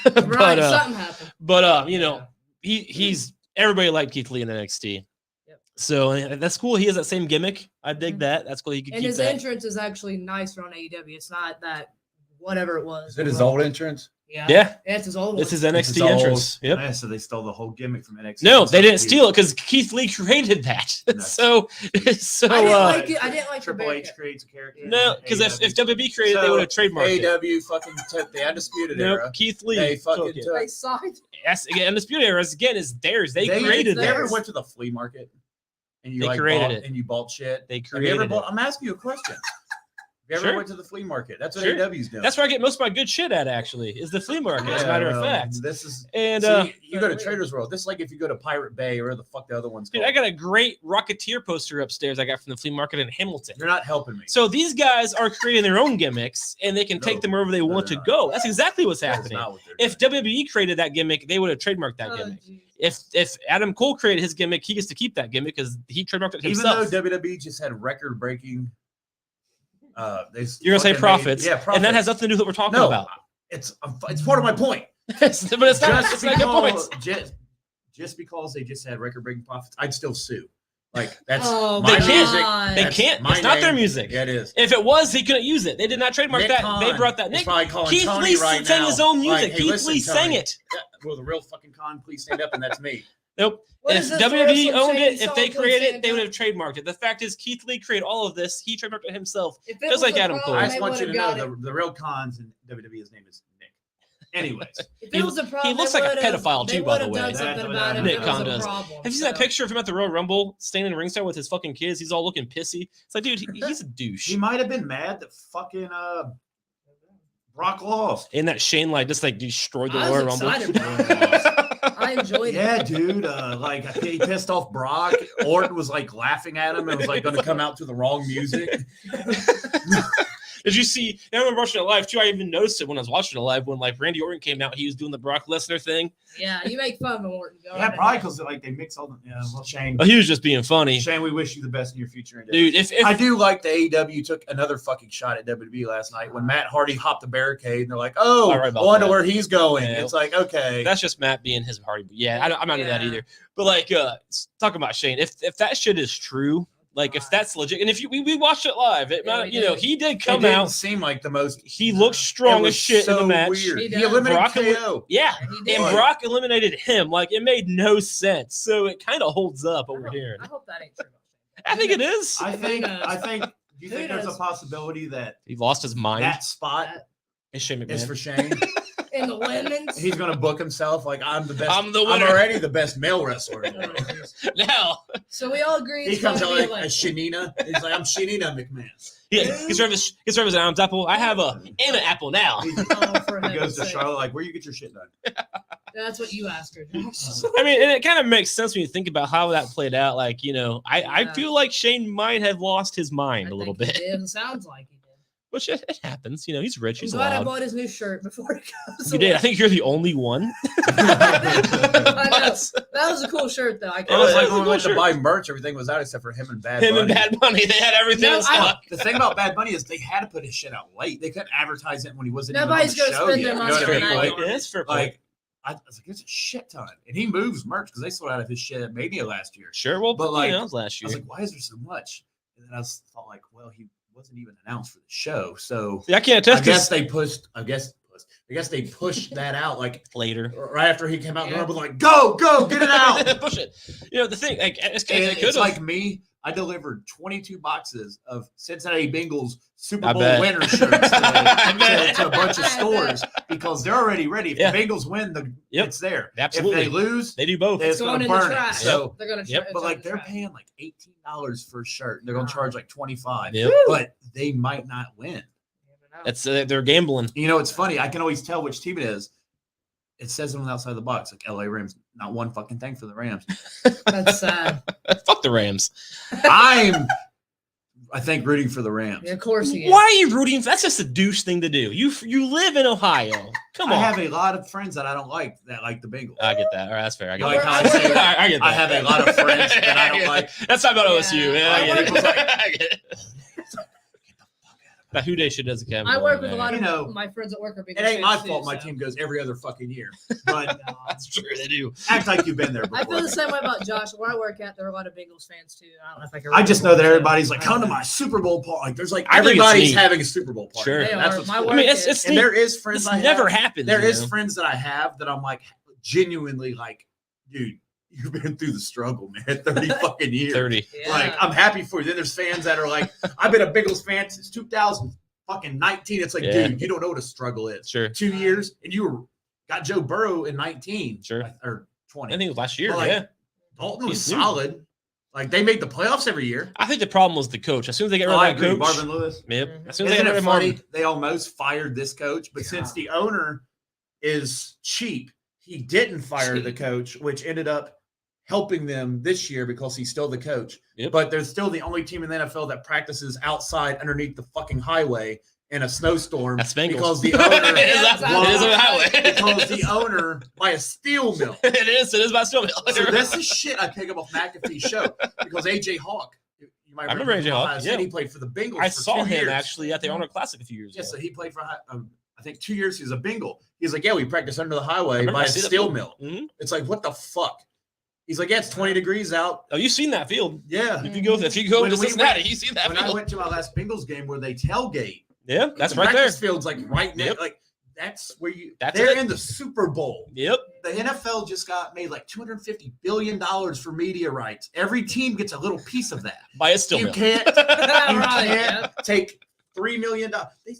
Right, something happened. But Yeah. he's everybody liked Keith Lee in NXT. Yep. So that's cool. He has that same gimmick. I dig Mhm. that. That's cool. He could And keep his that. entrance is actually nicer on AEW. It's not that whatever it was. Is it his old entrance? Yeah. Yeah. It's his old This one. is It's NXT his old- entrance. Yep. Yeah, so they stole the whole gimmick from NXT. No, they didn't steal it because Keith Lee created that. That's- so I didn't like it. I didn't like the Triple H Bearcat. creates a character. no, because if WWE created it, they So, would have trademarked it. AEW fucking took the Undisputed No, Era. Keith Lee. They fucking took it. took. They signed. Yes, again, Undisputed Era again is theirs. They created They ever theirs. went to the flea market and you They like created bought, it. and you bought shit? They Have you created ever it. bought? I'm asking you a question. Have you ever Sure. went to the flea market? That's what Sure. AEW's doing. That's where I get most of my good shit at. Actually, is the flea market. As a matter of well, fact. this is. And See, you go to Trader's World. This is like if you go to Pirate Bay or where the fuck the other one's dude, called. I got a great Rocketeer poster upstairs. I got from the flea market in Hamilton. You're not helping me. So these guys are creating their own gimmicks, and they can take No. them wherever they No, want they're to not. go. That's exactly what's That's happening. not what they're If doing. WWE created that gimmick, they would have trademarked that Oh, gimmick. geez. if Adam Cole created his gimmick, he gets to keep that gimmick because he trademarked it himself. Even though WWE just had record-breaking, you're gonna say profits, profits. and that has nothing to do with what we're talking about. It's part of my point. But it's not. It's not a good point. Just because they just had record-breaking profits, I'd still sue. Like that's they can't. They That's can't. my It's not their name. music. Yeah, it is. If it was, he couldn't use it. They did not trademark Nick that. Khan They brought that. is Nick probably calling Keith Tony Lee right sang now, his own music. like, hey, Keith listen, Lee sang Tony. it. Will the real fucking Khan please stand up? And that's me. Nope. What If is this WWE wrestling owned shady it, if they song, created please it, they stand would have trademarked it. The fact is, Keith Lee created all of this. He trademarked it himself. If it Just was like a Adam problem, Cole. I they just want you to would've know got the real Khans in WWE, his name is Nick. Anyways, If it was a problem, he looks they like a would've- pedophile, they too, by the would've way. done something about it if Nick it was Khan a does. problem, Have you seen that so. picture of him at the Royal Rumble standing in ringside with his fucking kids? He's all looking pissy. It's like, dude, he's a douche. he might have been mad that fucking Brock lost. And that Shane just destroyed the I Royal was Rumble. excited about it. I enjoyed it. Yeah, dude. Like I think he pissed off Brock. Orton was like laughing at him and was like going to come out to the wrong music. Did you see? I remember watching it live too. I even noticed it when I was watching it live when like Randy Orton came out. He was doing the Brock Lesnar thing. Yeah, you make fun of Orton. Go Yeah, ahead. probably because like they mix all the. Yeah, well, Shane. Oh, he was just being funny, Shane, we wish you the best in your future endeavors. dude. If I do like the AEW took another fucking shot at WWE last night when Matt Hardy hopped the barricade and they're like, "Oh, I read I about wonder that. where he's going." Yeah. It's like, okay, that's just Matt being his Hardy. Yeah, I'm not into that Yeah. either. But like, talking about Shane, if that shit is true, like if that's legit, and if we watched it live, Yeah, we you know, did. he did it come didn't out. seem like the most. He looked strong It was as shit in the so match. Weird. He He does. eliminated Brock KO. Yeah, He did. and Brock eliminated him. Like it made no sense. So it kind of holds up what we're hearing. I hope that ain't true. I think it is. I think. knows? Do you think Who there's a knows? possibility that He lost his mind. that spot It's Shane is McMahon. for Shane? In the women's. He's going to book himself like I'm the best. I'm the I'm winner. already the best male wrestler. Now, So we all agree. He it's comes gonna out be like a Shanina. He's like, I'm Shanina McMahon. yeah, he serves an Adam's apple. I have an apple now. He, Oh, for he goes heaven's to sake. Charlotte like, where you get your shit done? That's what you asked her, Josh. I mean, and it kind of makes sense when you think about how that played out. Like, you know, I Yeah. feel like Shane might have lost his mind a little think bit, he did. It sounds like he did. which it happens. You know, he's rich. I'm He's glad I allowed. bought his new shirt before it goes. You did. I away. think you're the only one. I know. That was a cool shirt, though. I It was That like was a when we cool went to shirt. buy merch, everything was out except for him and Bad Him and Bunny. Bad Bunny, they had everything No, in stock. The thing about Bad Bunny is they had to put his shit out late. They couldn't advertise it when he wasn't Nobody's even on gonna the show spend yet. their You money know what I on mean? that. Like, Yeah, that's fair point. like I was like, it's a shit ton. And he moves merch because they sold out of his shit at Mania last year. Sure, well, But, like, you know, it was last I year. was like, why is there so much? And then I thought like, well, he wasn't even announced for the show. So See, I can't I attest guess because they pushed that out like later. right after he came out. Yeah. The Rumble, like, go, get it out. Push it. You know, the thing, like, it's It's like me. I delivered 22 boxes of Cincinnati Bengals Super I Bowl bet. winner shirts I bet. to a bunch of I stores because they're already ready. If Yeah. the Bengals win, Yep. it's there. Absolutely. If they lose, They do both. it's going going in to the burn it. trash. So, They're gonna. Yep. but like they're paying like $18 for a shirt. And they're going to Wow. charge like 25. Yep. But they might not win. That's they're gambling. You know, it's funny. I can always tell which team it is. It says it on the outside of the box, like LA Rams. Not one fucking thing for the Rams. That's sad. Fuck the Rams. I think, rooting for the Rams. Yeah, of course he is. Why are you rooting? That's just a douche thing to do. You live in Ohio. Come on. I have a lot of friends that I don't like that like the Bengals. I get that. All right, that's fair. I get Like that. how I say, I get that. I have a lot of friends that I don't like. That's not about Yeah. OSU. Yeah, I I get it. work with, like- I get it. That Who Day shit doesn't count. I work with a lot of You know, my friends at work are big. It ain't my fans, fault too, my so. team goes every other fucking year. But That's true. They do. act like you've been there I before. feel the same way about Josh. Where I work at, there are a lot of Bengals fans too. I don't know if I can. I just know that remember, everybody's like, I come to don't know. my Super Bowl party. Like, there's like I think it's everybody's neat. having a Super Bowl party. Sure. They That's are. what's My cool. I mean, work it's And neat. there is friends This I have. never happens. There you is know? friends that I have that I'm like genuinely like, dude, you've been through the struggle, man. 30 fucking years. 30. Yeah. Like, I'm happy for you. Then there's fans that are like, I've been a Bengals fan since 2019. It's like, Yeah. dude, you don't know what a struggle is. Sure. 2 years, and you got Joe Burrow in 19. Sure. Or 20. I think it was last year. But, like, Yeah. Dalton was He's new. solid. Like, they make the playoffs every year. I think the problem was the coach. As soon as they get rid Oh, of I that agree. coach, Marvin Lewis. yep. Mhm. As soon as they Isn't get rid it of funny? Marvin, They almost fired this coach, but since the owner is cheap, he didn't fire the coach, which ended up helping them this year because he's still the coach. Yep. But they're still the only team in the NFL that practices outside underneath the fucking highway in a snowstorm That's Bengals. because the owner It is on the highway. because the owner by a steel mill. It is by steel mill. So this is shit I pick up off McAfee's show because AJ Hawk. You might I remember AJ Hawk. Yeah, he played for the Bengals. I for saw 2 him years. actually at the Arnold Classic a few years ago. Yeah, so he played for I think 2 years. He was a Bengal. He's like, yeah, we practice under the highway remember by I a see that steel field. mill. Mhm. It's like, what the fuck? He's like, yeah, it's 20 degrees out. Oh, you've seen that field. Yeah. If you go When to we Cincinnati, went- you see that When I field. went to my last Bengals game where they tailgate, Yeah, that's the right there. practice field's like right there. Yep. Like that's where you. That's they're it. in the Super Bowl. Yep. The NFL just got made like $250 billion for media rights. Every team gets a little piece of that. By a steel You mill. can't. You Right, can't take $3 million. They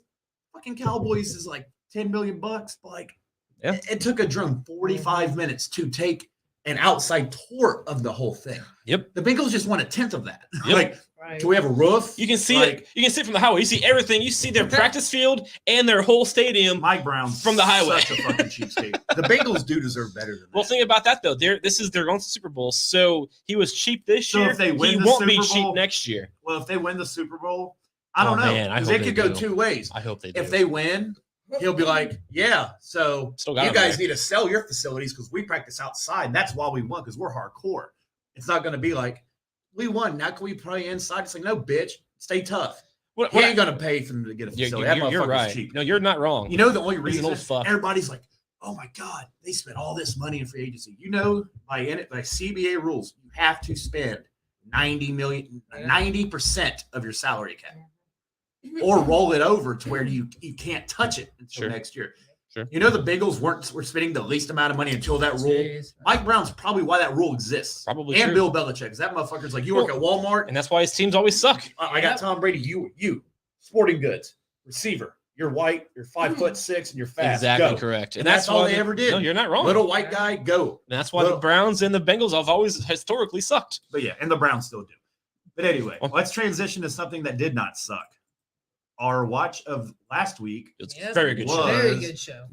fucking Cowboys is like $10 million, but like Yeah. it took a drone 45 minutes to take an outside tour of the whole thing. Yep. The Bengals just want a tenth of that. Yep. Like, Right. can we have a roof? You can see Like, it. You can see it from the highway. You see everything. You see their practice field and their whole stadium. Mike Brown From the highway. Such a fucking cheapskate. The Bengals do deserve better than that. Well, think about that though. They're going to the Super Bowl, so he was cheap this So year. if they win he the won't be Super cheap Bowl- next year. Well, if they win the Super Bowl, I don't Oh, know. man, I 'Cause hope it they could go do. 2 ways. I hope they do. If they win, he'll be like, yeah, so Still got you him guys there. need to sell your facilities because we practice outside. And that's why we won, because we're hardcore. It's not going to be like, we won. Now can we play inside? It's like, no, bitch. Stay tough. What, He ain't going to pay for them to get a facility. That you're motherfucker's right. cheap. No, you're not wrong. You know the only He's an reason old fuck. everybody's like, oh my God, they spent all this money in free agency. You know, by CBA rules, you have to spend 90% of your salary cap. Or roll it over to where you can't touch it until Sure. next year. Sure. You know the Bengals were spending the least amount of money until that rule. Jeez. Mike Brown's probably why that rule exists. Probably And true. Bill Belichick, because that motherfucker's like, you work at Walmart. And that's why his teams always suck. I got Tom Brady. You, sporting goods, receiver. You're white. You're 5'6", and you're fast. Exactly Go. correct. And that's all why they ever did. No, you're not wrong. Little white guy, go. And that's why the Little- Browns and the Bengals have always historically sucked. But yeah, and the Browns still do. But anyway, Well- let's transition to something that did not suck. Our watch of last week, It's Yes, very good was- show. Very good show.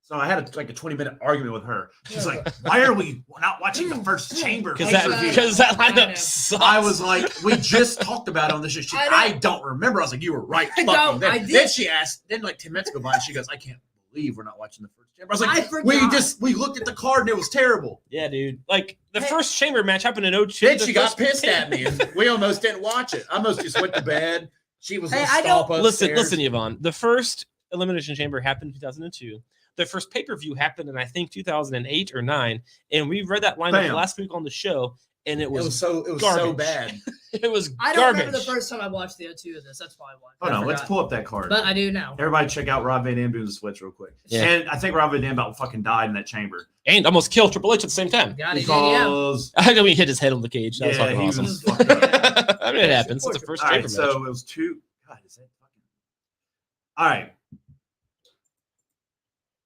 so I had like a 20-minute argument with her. She's like, why are we not watching the first chamber? Because pay-per-view?" that I know. lineup sucks. I was like, we just talked about it on this show. She's like, I know. I don't remember. I was like, you were right. I fucking don't. then. I did. Then she asked, then like 10 minutes go by and she goes, I can't believe we're not watching the first chamber. I was I like, forgot. we looked at the card and it was terrible. yeah, dude. Like the Hey. first chamber match happened in 02. Then The she got first- pissed at me and we almost didn't watch it. I almost just went to bed. She was Hey, gonna I stomp Listen, upstairs. Yvonne. The first Elimination Chamber happened in 2002. The first pay-per-view happened in I think 2008 or 9, and we read that lineup Bam. last week on the show, and it It was was so garbage. bad. it was I don't garbage. remember the first time I watched the O2 of this. That's why I watched. Hold I on, let's forgot. pull up that card. But I do now. Everybody check out Rob Van Dam doing the switch real quick. Yeah. And I think Rob Van Dam about fucking died in that chamber. And almost killed Triple H at the same time. God, he did, yeah. Because I know he hit his head on the cage. That was yeah, fucking he awesome. was fucked up. I mean, it happens. It's the first All chamber right, match. so it was two. God, is that fucking? All right.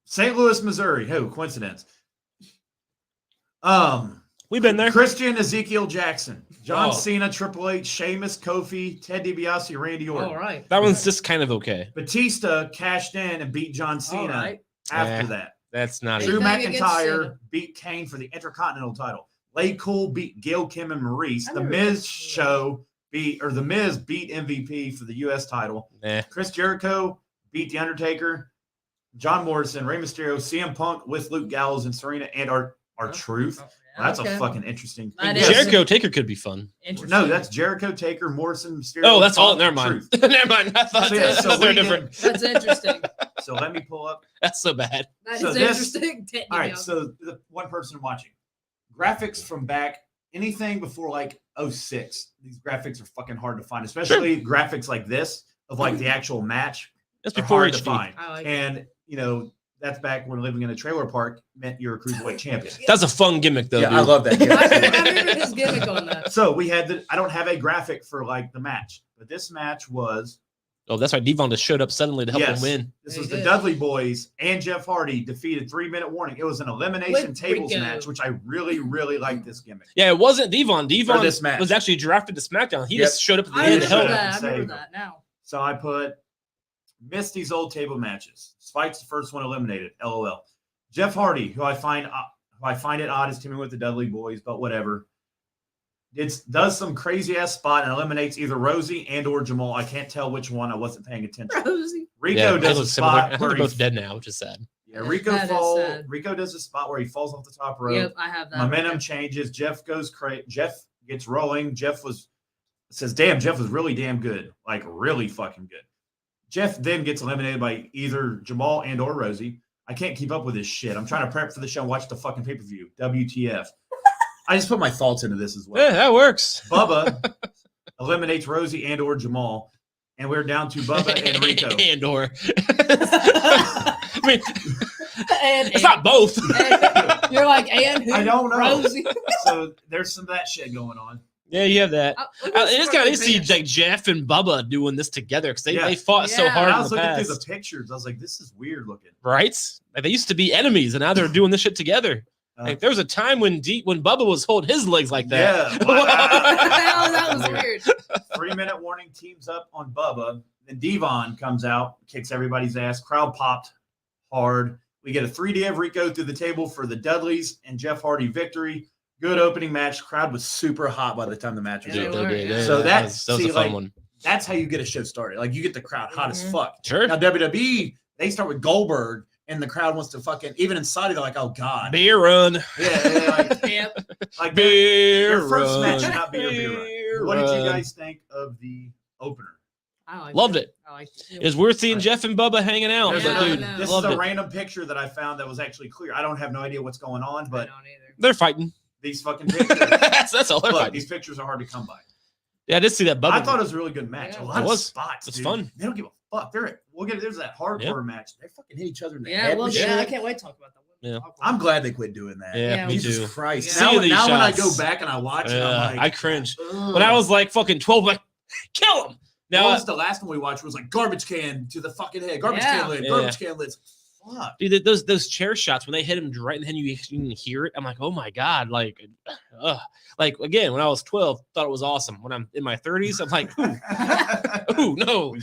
St. Louis, Missouri. Who? Coincidence. We've been there. Christian Ezekiel Jackson, John Oh. Cena, Triple H, Sheamus, Kofi, Ted DiBiase, Randy Orton. All right. That one's just kind of okay. Batista cashed in and beat John All Cena right. after Eh. that. That's not Drew even. Drew Anything against McIntyre Cena. beat Kane for the Intercontinental title. Lay Cool beat Gail Kim and Maurice. I The never- Miz The Miz beat MVP for the U.S. title. Nah. Chris Jericho beat The Undertaker. John Morrison, Rey Mysterio, CM Punk with Luke Gallows and Serena and our Truth. Oh, Well, that's okay. a fucking interesting. That Yes. is- Jericho Taker could be fun. Interesting. No, that's Jericho, Taker, Morrison, Mysterio. Oh, that's all. Punk, Never mind. Truth. Never mind. I thought, So, yeah, I so thought they were we did- different. That's interesting. So let me pull up. That's so bad. That is So this- interesting. All right, so the one person watching. Graphics from back, anything before like 06. These graphics are fucking hard to find, especially graphics like this of like the actual match. That's Are before hard to HD. find. I like And, you know, that's back when living in a trailer park meant you're a cruiserweight champion. That's a fun gimmick, though. Yeah, dude. I love that. I remember his gimmick on that. So we had I don't have a graphic for like the match, but this match was Oh, that's right. Devon just showed up suddenly to help Yes. him win. this He was the did. Dudley Boys and Jeff Hardy defeated 3-minute warning. It was an elimination With tables Rico. match, which I really, really like this gimmick. Yeah, it wasn't Devon. Devon this match. was actually drafted to SmackDown. He Yep. just showed up at the I end to showed remember help. up. that. I Save remember him. that now. So I put missed these old table matches. Spike's the first one eliminated. LOL. Jeff Hardy, who I find it odd is teaming with the Dudley Boys, but whatever. does some crazy ass spot and eliminates either Rosie and or Jamal. I can't tell which one. I wasn't paying attention. Rosie. Rico they does a look similar. I spot think where they're he both dead now, which is sad. Yeah, Rico That is fall. sad. Rico does a spot where he falls off the top rope. Yep, I have that. Momentum changes. Jeff goes crazy. Jeff gets rolling. Says, "Damn, Jeff was really damn good. Like really fucking good." Jeff then gets eliminated by either Jamal and or Rosie. I can't keep up with this shit. I'm trying to prep for the show and watch the fucking pay-per-view. WTF. I just put my thoughts into this as well. Yeah, that works. Bubba eliminates Rosie and or Jamal. And we're down to Bubba and Rico. and or. I mean, And it's not both. and you're like, and who? I don't know. Rosie. So there's some of that shit going on. Yeah, you have that. It's kind of see see like Jeff and Bubba doing this together because Yeah. they fought so Yeah. hard I in was the looking past, through the pictures. I was like, this is weird looking. right? Like they used to be enemies, and now they're doing this shit together. Like there was a time when Bubba was holding his legs like that. Yeah. that was weird. 3-minute warning, teams up on Bubba. Then Devon comes out, kicks everybody's ass. Crowd popped hard. We get a 3D of Rico through the table for the Dudleys and Jeff Hardy victory. Good opening match. Crowd was super hot by the time the match was Yeah, over. they were, yeah. So that was see, a fun like, one. That's how you get a show started. Like you get the crowd hot as fuck. Sure. Now WWE, they start with Goldberg, and the crowd wants to fucking even inside. They're like, oh god, Beer run. yeah, Yep. like Beer their first run. match should not be a beer run. What did you guys think of the opener? I liked Loved it. I liked it. It's weird seeing Jeff and Bubba hanging out. There's Like, Yeah, I dude, know. This is loved a it. random picture that I found that was actually clear. I don't have no idea what's going on, I but don't either. They're fighting. these fucking pictures. that's all they're Look, fighting. these pictures are hard to come by. Yeah, I did see that Bubba. I thought it was a really good match. Yeah. A lot It of was. spots. It's dude. fun. They don't give a fuck. There's that hardcore Yeah. match. They fucking hit each other in the Yeah, head. well, and yeah, I shit. can't wait to talk about that one. Yeah. I'm glad they quit doing that. Yeah, Yeah, me Jesus too. Christ. Yeah. Now, Seeing these now when I go shots. back and I watch it, Yeah, I'm like, I cringe. ugh. When I was like fucking 12, like, kill him. What Now, was the last one we watched was like garbage can to the fucking head. Garbage Yeah. can lid. Yeah. Garbage can lids. Fuck. dude, those chair shots when they hit him right and then you can hear it. I'm like, oh my god, like again, when I was 12, thought it was awesome. When I'm in my 30s, I'm like, ooh, no.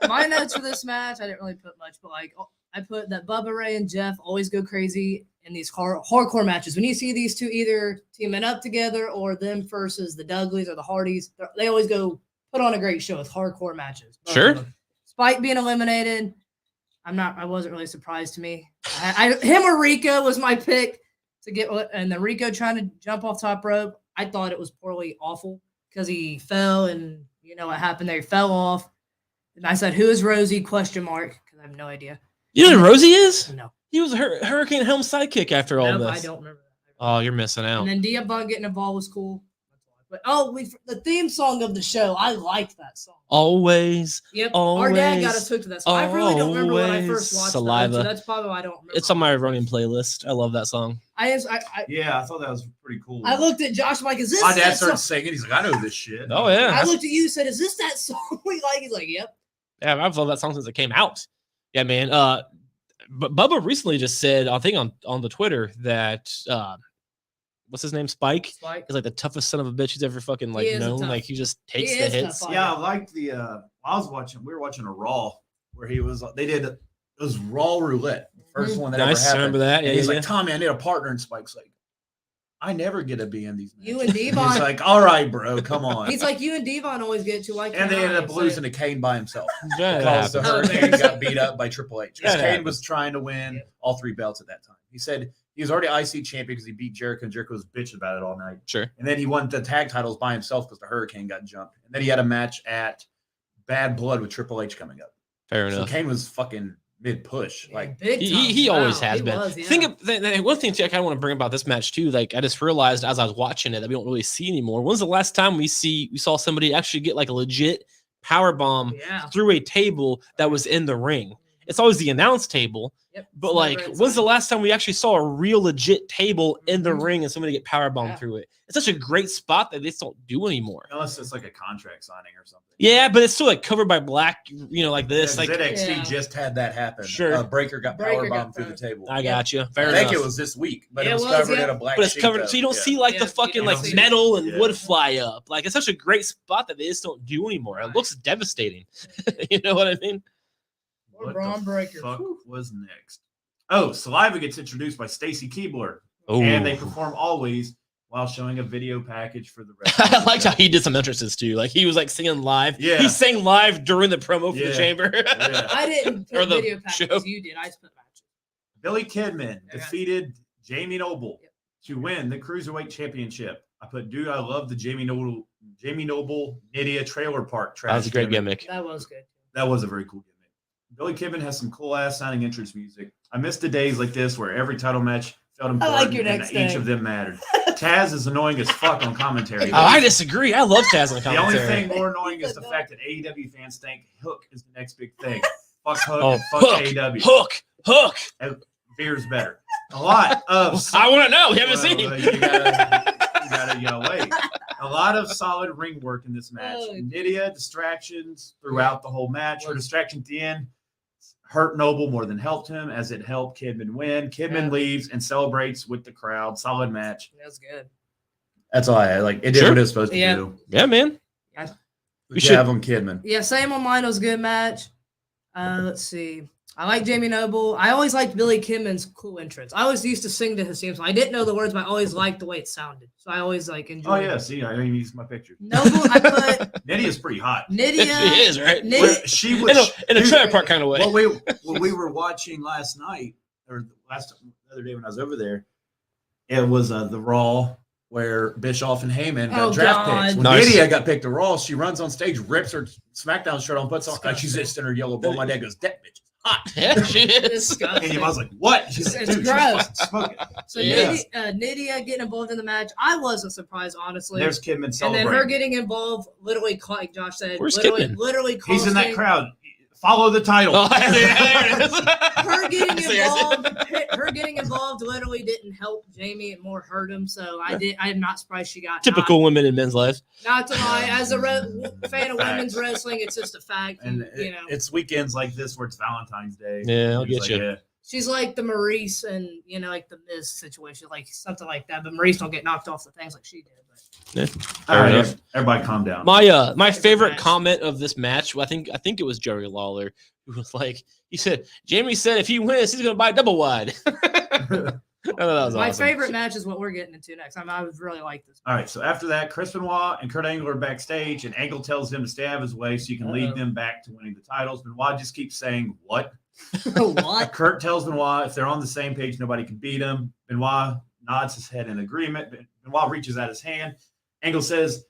My notes for this match, I didn't really put much, but like I put that Bubba Ray and Jeff always go crazy in these hardcore matches. When you see these two either teaming up together or them versus the Dudleys or the Hardys, they always go put on a great show with hardcore matches. Both Sure. of them. Spike being eliminated, I wasn't really surprised to me. Him or Rico was my pick to get, and then Rico trying to jump off top rope. I thought it was poorly awful because he fell, and you know what happened there. He fell off. And I said, "Who is Rosie?" ? Because I have no idea. You know who Rosie is? No, He was Hurricane Helm's sidekick after all nope, this. I don't remember that. Oh, you're missing out. And then Dia Bug getting involved was cool. But the theme song of the show, I liked that song. Always. Yep, our dad got us Always, hooked to that song. I really don't remember when I first always watched Saliva. that. So that's probably why I don't remember. It's on my running playlist. I love that song. I Yeah, I thought that was pretty cool. I looked at Josh. I'm like, "Is this?" My dad that started song? singing. He's like, I know this shit. Oh yeah. I looked at you and said, "Is this that song we like?" He's like, "Yep." Yeah, I've loved that song since it came out. Yeah, man. But Bubba recently just said, I think on the Twitter that what's his name, Spike, Spike. is like the toughest son of a bitch he's ever fucking like He is a known. tough- Like he just takes he the is tough hits. on Yeah, I liked the. We were watching a Raw where he was. They did it was Raw Roulette, the first one that Nice, ever I happened. remember that. Yeah, And he's yeah, like, Tommy, I need a partner, and Spike's like, I never get to be in these. You matches." and Devon. He's like, all right, bro, come on. He's like, "You and Devon always get to like." And they ended up losing to Kane by himself yeah. because the happens. Hurricane got beat up by Triple H. Because That Kane happens. was trying to win Yep. all 3 belts at that time. He said he was already IC champion because he beat Jericho, and Jericho was bitching about it all night. Sure. And then he won the tag titles by himself because the Hurricane got jumped. And then he had a match at Bad Blood with Triple H coming up. Fair So enough. Kane was fucking mid-push. Like, big time. He always Wow, has he been. was, yeah. Think of one thing too. I kind of want to bring about this match too. Like I just realized as I was watching it that we don't really see anymore. When's the last time we saw somebody actually get like a legit power bomb Yeah. through a table that was in the ring? It's always the announce table. Yep. But It's like, never when's the inside. last time we actually saw a real legit table in the Mhm. ring and somebody get power bombed Yeah. through it? It's such a great spot that they just don't do anymore. unless it's like a contract signing or something. Yeah, but it's still like covered by black, like Yeah, this. 'cause like NXT Yeah. just had that happen. Sure. Breaker got Breaker power got bombed through the power- table. I got you. Fair I enough. think it was this week, but Yeah, it was it was, covered yeah. in a black But it's sheet, covered, though. so you don't Yeah. see like Yeah, the you fucking don't like see it. metal and Yeah. wood fly up. Like it's such a great spot that they just don't do anymore. It Right. looks devastating. You know what I mean? Or What Braun the Breaker. fuck Whew. was next? Oh, Saliva gets introduced by Stacy Keebler, Oh, and they perform Always while showing a video package for the rest. I liked how he did some entrances too. Like he was like singing live. Yeah. He sang live during the promo for the chamber. Yeah. I didn't Or put the video packages. show. You did. I just put matches. Billy Kidman Yeah. defeated Jamie Noble to win the Cruiserweight Championship. I put, dude, I love the Jamie Noble Nydia Trailer Park trash. That was a great gimmick. That was good. That was a very cool gimmick. Billy Kidman has some cool ass sounding entrance music. I miss the days like this where every title match felt important like your and next each thing. of them mattered. Taz is annoying as fuck on commentary. Oh, I disagree. I love Taz on The only commentary. thing more annoying is the fact that AEW fans think Hook is the next big thing. Fuck Hook Oh, and fuck Hook, AEW. Hook. Beer's better. A lot of I want to know. We haven't seen. you gotta wait. A lot of solid ring work in this match. Oh. Nydia distractions throughout the whole match. Her distraction at the end hurt Noble more than helped him, as it helped Kidman win. Kidman leaves and celebrates with the crowd. Solid match. That's good. That's all I had. Like, it did Sure. what it was supposed to Yeah. do. Yeah, man. We should- should have him, Kidman. Yeah, same on mine. It was a good match. Let's see. I like Jamie Noble. I always liked Billy Kidman's cool entrance. I always used to sing to his theme song. I didn't know the words, but I always liked the way it sounded. So I always like enjoyed. Oh yeah, see, I even used my picture. Noble, I put Nydia's pretty hot. Nydia. She is, right? Nydia. She In was a trailer park kind of way. what we were watching last night, or the other day when I was over there, it was the Raw where Bischoff and Heyman got Oh, draft God. picks. When Nice. Nydia got picked to Raw, she runs on stage, rips her SmackDown shirt on, puts on, like she's just in her yellow bow. My dad goes, "That bitch is hot." Yeah, she is. Disgusting. And I was like, "What?" She's like, It's "Dude, she's gross. fucking smoking." So Yeah. Nydia getting involved in the match, I wasn't surprised, honestly. There's Kidman and then celebrating. her getting involved, literally, like Josh said, Where's literally, Kidman? literally He's in that costing- crowd. Follow the title. Oh, there it is. Her getting See, I see. involved, her getting involved literally didn't help Jamie; it more hurt him. So I am not surprised she got Typical women in men's lives. Not to lie, as a fan of women's wrestling, it's just a fact. And you know, it's weekends like this where it's Valentine's Day. Yeah, I'll It's get like, you. yeah. she's like the Maurice and like the Miz situation, like something like that. But Maurice don't get knocked off the things like she did. But All right, enough. everybody, calm down. My favorite match. comment of this match, I think it was Jerry Lawler, who was like, he said, Jamie said if he wins, he's gonna buy double wide. I thought that was my awesome. favorite match is what we're getting into next. I would really like this. All right, so after that, Chris Benoit and Kurt Angle are backstage, and Angle tells him to stay out of his way so you can lead them back to winning the titles. Benoit just keeps saying, "What?" What? Kurt tells Benoit if they're on the same page, nobody can beat him. Benoit nods his head in agreement. Benoit reaches out his hand. Angle says,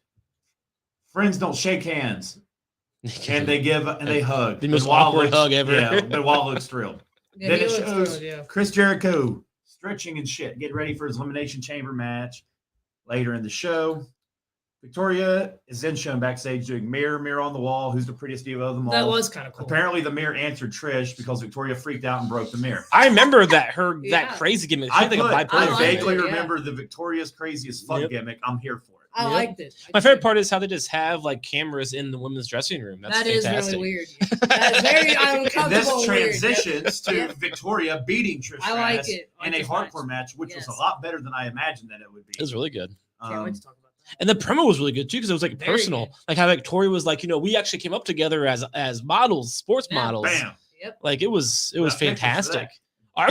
"Friends don't shake hands," and they hug. The most Benoit awkward looks- hug ever. Yeah, Benoit looks thrilled. Yeah, Then he it looks shows good, yeah. Chris Jericho stretching and shit, getting ready for his Elimination Chamber match. Later in the show, Victoria is then shown backstage doing mirror on the wall. Who's the prettiest diva of them all? That was kind of cool. Apparently, the mirror answered Trish because Victoria freaked out and broke the mirror. I remember that Yeah. that crazy gimmick. She I had like a I bipolar liked gimmick. vaguely it, yeah. remember the Victoria's craziest fuck Yep. gimmick. I'm here for it. I Yep. liked it. My favorite part is how they just have like cameras in the women's dressing room. That's That is fantastic. really weird. That's very And uncomfortable. this and weird. transitions to Yep. Victoria beating Trish I like Stratus it. I in a like this hardcore match, which Yes. was a lot better than I imagined that it would be. It was really good. Can't wait to talk about that. And the promo was really good too because it was like Very personal. good. Like how Victoria was like, we actually came up together as models, sports Yeah. models. Bam. Yep. Like it was Got pictures for fantastic. that.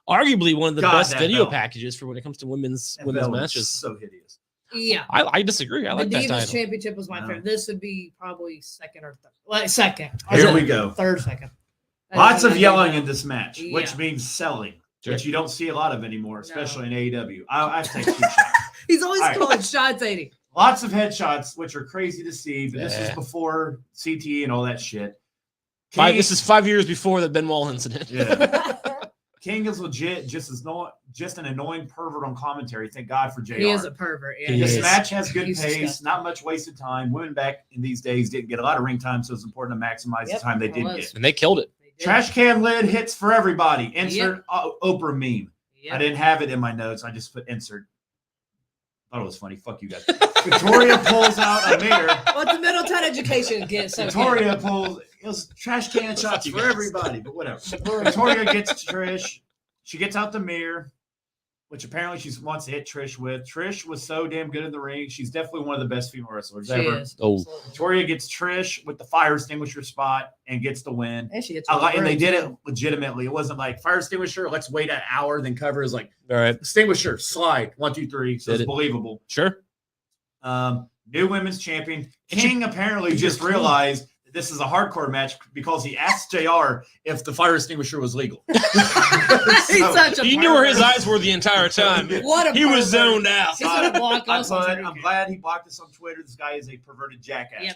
Arguably one of the God, best that video belt. packages for when it comes to women's That belt was matches. so hideous. Yeah. I disagree. I like the that Divas title. Championship was my No. favorite. This would be probably second or third. Well, second. Here we go. Third, second. Lots of yelling in this match, which Yeah. means selling, Sure. which you don't see a lot of anymore, No. especially in AEW. I take two shots. He's always All right. calling shots, 80. Lots of headshots, which are crazy to see, but this Yeah. is before CTE and all that shit. This is 5 years before the Benoit incident. Yeah. King is legit, just an annoying pervert on commentary. Thank God for JR. He is a pervert. Yeah. He This is. match has good He's pace, disgusting. not much wasted time. Women back in these days didn't get a lot of ring time, so it's important to maximize Yep, the time they it did was. get. And they killed it. They did. Trash can lid hits for everybody. Insert Oprah meme. Yep. I didn't have it in my notes. I just put insert. Thought it was funny. Fuck you guys. Victoria pulls out a mirror. What the Middletown education gets. Okay. Victoria pulls. It was trash can shots you for guys. everybody, but whatever. Victoria gets Trish. She gets out the mirror. which apparently she wants to hit Trish with. Trish was so damn good in the ring. She's definitely one of the best female wrestlers She ever. is. Oh. Absolutely. Victoria gets Trish with the fire extinguisher spot and gets the win. And she hits And they did it legitimately. It wasn't like fire extinguisher, let's wait an hour, then cover. Is like All right. extinguisher, slide, 1, 2, 3. So it's believable. Sure. New women's champion. King apparently just realized that this is a hardcore match because he asked JR if the fire extinguisher was legal. He's such a He knew where his pervert. eyes were the entire time. What a He was pervert. zoned out. He's gonna block us on Twitter. I'm glad he blocked us on Twitter. This guy is a perverted jackass. Yep.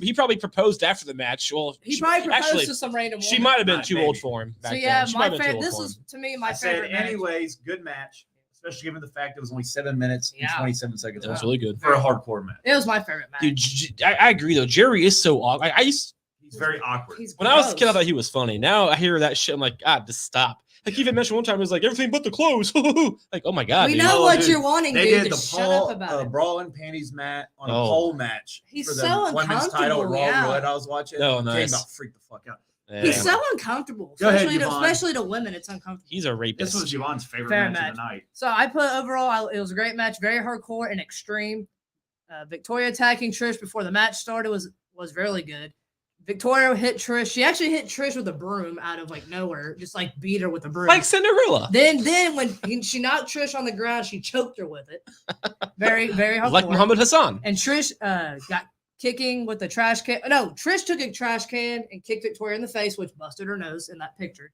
He probably proposed after the match. Well, He probably proposed actually, to some random woman. she might have been too Maybe. old for him. Back So yeah, then. She might my have been too favorite. old This for is him. to me my I said, favorite. match. anyways, good match, especially given the fact it was only 7 minutes and Yeah. 27 seconds That was long really good. for a hardcore match. It was my favorite match. Dude, I agree though. Jerry is so awkward. He's very awkward. He's When I was a kid, I gross. thought he was funny. Now I hear that shit. I'm like, God, just stop. Like he even mentioned one time, he was like, everything but the clothes. Like, oh my God. We dude. know Oh, what dude. you're wanting, They dude. did the Just shut up about it. brawl and panties match on a Oh. pole match. He's for the so women's title at uncomfortable, Raw yeah. Roulette I was watching. Oh, Came nice. about freaked the fuck out. Yeah. He's so uncomfortable, Go ahead, especially to, Yvonne. especially to women. It's uncomfortable. He's a rapist. This was Yvonne's favorite Fair match of the night. So I put overall, it was a great match, very hardcore and extreme. Victoria attacking Trish before the match started was really good. Victoria hit Trish. She actually hit Trish with a broom out of like nowhere, just like beat her with a broom. Like Cinderella. Then when she knocked Trish on the ground, she choked her with it. Very hardcore. Like Muhammad Hassan. And Trish got kicking with the trash can. No, Trish took a trash can and kicked Victoria in the face, which busted her nose in that picture.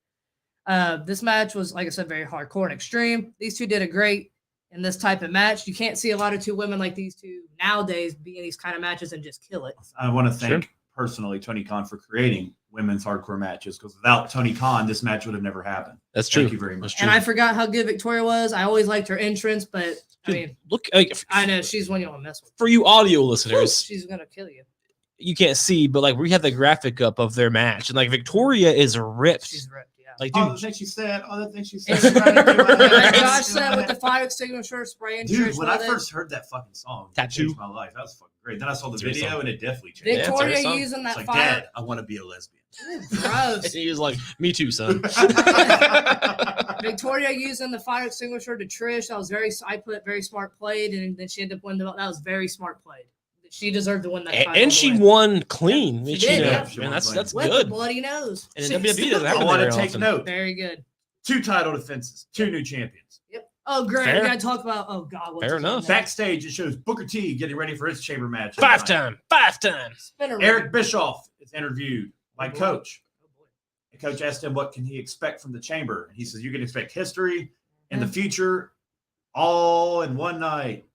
This match was, like I said, very hardcore and extreme. These two did a great in this type of match. You can't see a lot of two women like these two nowadays be in these kind of matches and just kill it. I want to thank personally Tony Khan for creating women's hardcore matches because without Tony Khan, this match would have never happened. That's true. Thank you very much. And I forgot how good Victoria was. I always liked her entrance, but I Dude, mean, look, like, I know she's one you want to mess with. for you audio listeners, She's gonna kill you. you can't see, but like we had the graphic up of their match, and like Victoria is ripped. She's ripped, yeah. Like, Oh, dude, the thing she said. Oh, the thing she And said. like Josh said with the fire extinguisher spraying Dude, Trish when I with it. first heard that fucking song, it Tattoo. changed my life. That was fucking great. Then I saw the It's a good video song. and it definitely changed. Yeah, Victoria it's a song. using that It's like, fire. Dad, I want to be a lesbian. Gross. he was like, "Me too, son." Victoria using the fire extinguisher to Trish. That was I put very smart played, and then she ended up winning. That was very smart played. She deserved to win that. title And she win. won clean. I mean, She did, you know, yeah. She man, won that's clean. that's with a good. bloody nose. And in WWE doesn't I happen want very to take often. note. Very good. 2 title defenses, 2 new champions. Yep. Oh, great. Fair. We gotta talk about. Oh God. what's Fair his name enough. now? Backstage, it shows Booker T getting ready for his chamber match. Five times. Spinner Eric ring. Bischoff is interviewed by Oh, boy. Coach. Oh, boy. The coach asked him what can he expect from the chamber. And he says, you can expect history in Mm-hmm. the future all in one night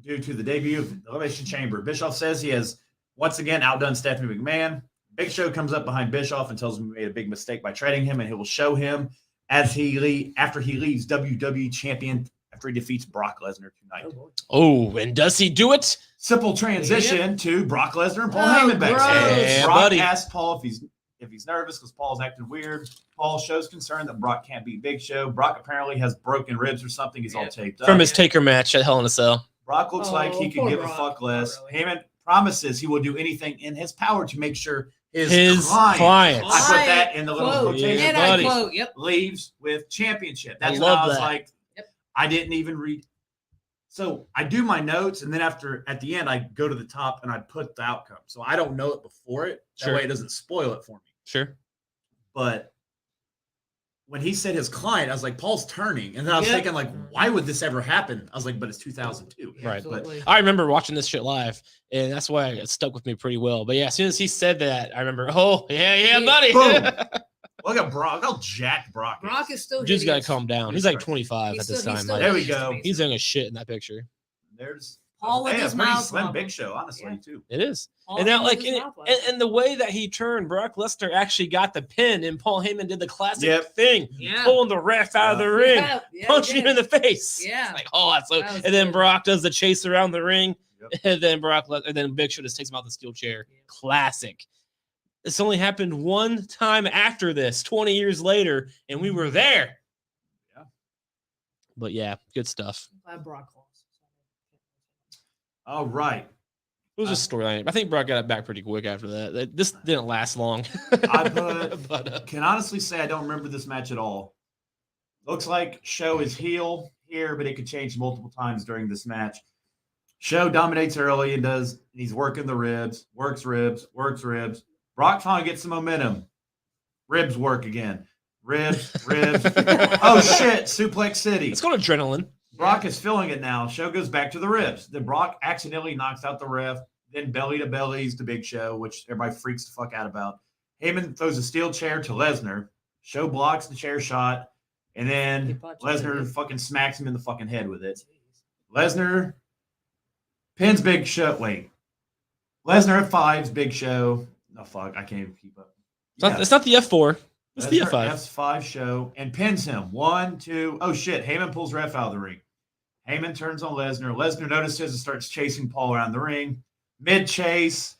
due to the debut of the Elimination Chamber. Bischoff says he has once again outdone Stephanie McMahon. Big Show comes up behind Bischoff and tells him he made a big mistake by trading him, and he will show him after he leaves WWE champion after he defeats Brock Lesnar tonight. Oh, boy. Oh, and does he do it? Simple transition to Brock Lesnar and Paul Oh, Heyman backstage. gross. Yeah, Brock buddy. asked Paul if he's nervous because Paul's acting weird. Paul shows concern that Brock can't beat Big Show. Brock apparently has broken ribs or something. He's all taped up. From his Taker match at Hell in a Cell. Brock looks like he Oh, could poor give Brock. a fuck less. Oh, really? Heyman promises he will do anything in his power to make sure His client, clients. I put that in the little Quote. quotation, Yeah, And I buddy. quote. Yep. leaves with championship. I That's why love I was that. like, Yep. I didn't even read. So I do my notes, and then at the end, I go to the top and I put the outcome. So I don't know it before it. That Sure. way it doesn't spoil it for me. Sure. But when he said his client, I was like, Paul's turning. And then I was Yep. thinking, like, why would this ever happen? I was like, but it's 2002. Right. Absolutely. I remember watching this shit live, and that's why it stuck with me pretty well. But yeah, as soon as he said that, I remember, oh, yeah, buddy. Boom. Look at Brock. Look how jacked Brock is. Brock is still. Dude's got to hideous. calm down. He's like 25 at this time. Like, There we go. he's doing a shit in that picture. There's Paul with a his pretty mouth slim wobble. Big Show, honestly, Yeah. too. It is. Paul And now, with like, his and, mouth wobble. and the way that he turned, Brock Lesnar actually got the pin, and Paul Heyman did the classic Yep. thing, Yeah. pulling the ref out of the ring, Yeah, yeah, punching he him in did. the face. Yeah. Like, oh, that's so. That was And then good. Brock does the chase around the ring, Yep. and then and then Big Show just takes him out the steel chair. Yeah. Classic. This only happened one time after this, 20 years later, and we were there. Yeah. But yeah, good stuff. Glad Brock lost. All right. It was a storyline. I think Brock got it back pretty quick after that. This didn't last long. I put, But, can honestly say I don't remember this match at all. Looks like Show is heel here, but it could change multiple times during this match. Show dominates early and he's working the ribs, works ribs. Brock finally gets some momentum. Ribs work again. Ribs. Oh, shit. Suplex City. It's called adrenaline. Brock is feeling it now. Show goes back to the ribs. Then Brock accidentally knocks out the ref. Then belly to bellies to Big Show, which everybody freaks the fuck out about. Heyman throws a steel chair to Lesnar. Show blocks the chair shot. And then Lesnar fucking smacks him in the fucking head with it. Lesnar pins Big Show. Wait. Lesnar F5's Big Show. No, fuck. I can't even keep up. It's not the F4. It's the Lesnar F5. F5 Show and pins him. 1, 2. Oh, shit. Heyman pulls ref out of the ring. Heyman turns on Lesnar. Lesnar notices and starts chasing Paul around the ring. Mid-chase.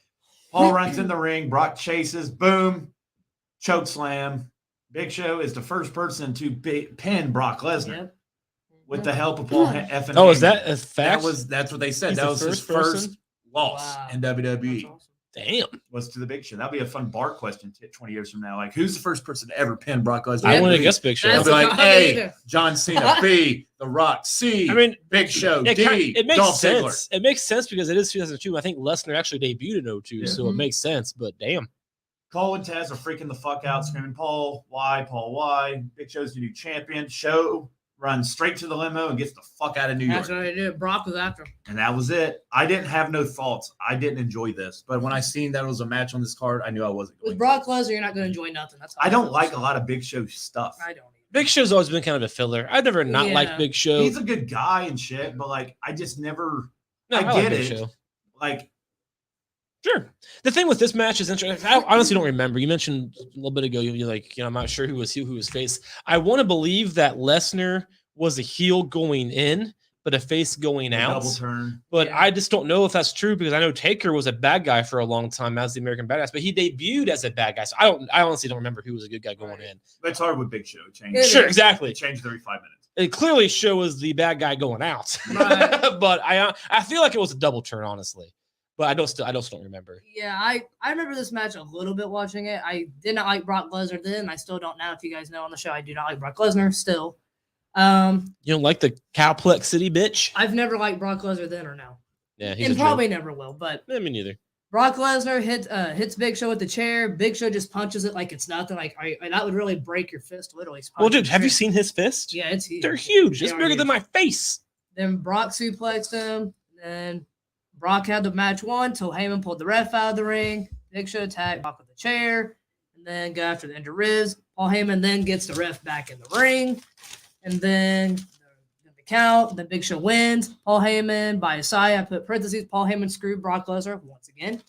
Paul runs in the ring. Brock chases. Boom. Choke slam. Big Show is the first person to pin Brock Lesnar with the help of Paul F. Oh, is that a fact? That's what they said. He's that the was his first first loss in WWE. Awesome. Damn. Was to the Big Show. That'll be a fun bar question 20 years from now. Like, who's the first person to ever pin Brock Lesnar? I want to guess Big Show. They'll That's be like, not A, either. John Cena, B, The Rock, C, I mean, Big Show, it D, makes Dolph sense. Ziggler. It makes sense because it is 2002. I think Lesnar actually debuted in 02, Yeah. so it makes sense. But damn. Cole and Taz are freaking the fuck out, screaming, Paul, why? Big Show's the new champion. Show runs straight to the limo and gets the fuck out of New York. That's what I did. Brock was after him. And that was it. I didn't have no thoughts. I didn't enjoy this. But when I seen that it was a match on this card, I knew I wasn't going With Brock Lesnar, you're not going to enjoy nothing. That's how I don't feel. like a lot of Big Show stuff. I don't either. Big Show's always been kind of a filler. I've never not Yeah. liked Big Show. He's a good guy and shit, but like I just never No, I like get Big it. Show. Like Sure. The thing with this match is interesting. I honestly don't remember. You mentioned a little bit ago, you're like, I'm not sure who was heel, who was face. I want to believe that Lesnar was a heel going in, but a face going out. double turn. But Yeah. I just don't know if that's true because I know Taker was a bad guy for a long time as the American Badass, but he debuted as a bad guy. So I honestly don't remember who was a good guy going in. But it's hard with Big Show. It changes. It Sure, is. exactly. It changes every 5 minutes. It clearly shows the bad guy going out. Right. But I feel like it was a double turn, honestly. But I just don't remember. Yeah, I remember this match a little bit watching it. I did not like Brock Lesnar then. I still don't now. If you guys know on the show, I do not like Brock Lesnar still. You don't like the Cowplex City bitch? I've never liked Brock Lesnar then or now. Yeah, he's And a probably never will. But joke. Me neither. Brock Lesnar hits Big Show with the chair. Big Show just punches it like it's nothing. Like that would really break your fist, literally. Well, punching dude, the have you chair. seen his fist? Yeah, it's huge. They're huge. They It's are bigger huge. than my face. Then Brock suplexed him. Then Brock had the match won till Heyman pulled the ref out of the ring. Big Show attacked Brock with the chair. And then go after the injured Riz. Paul Heyman then gets the ref back in the ring. And then the count. Then Big Show wins. Paul Heyman by his side. I put parentheses. Paul Heyman screwed Brock Lesnar once again.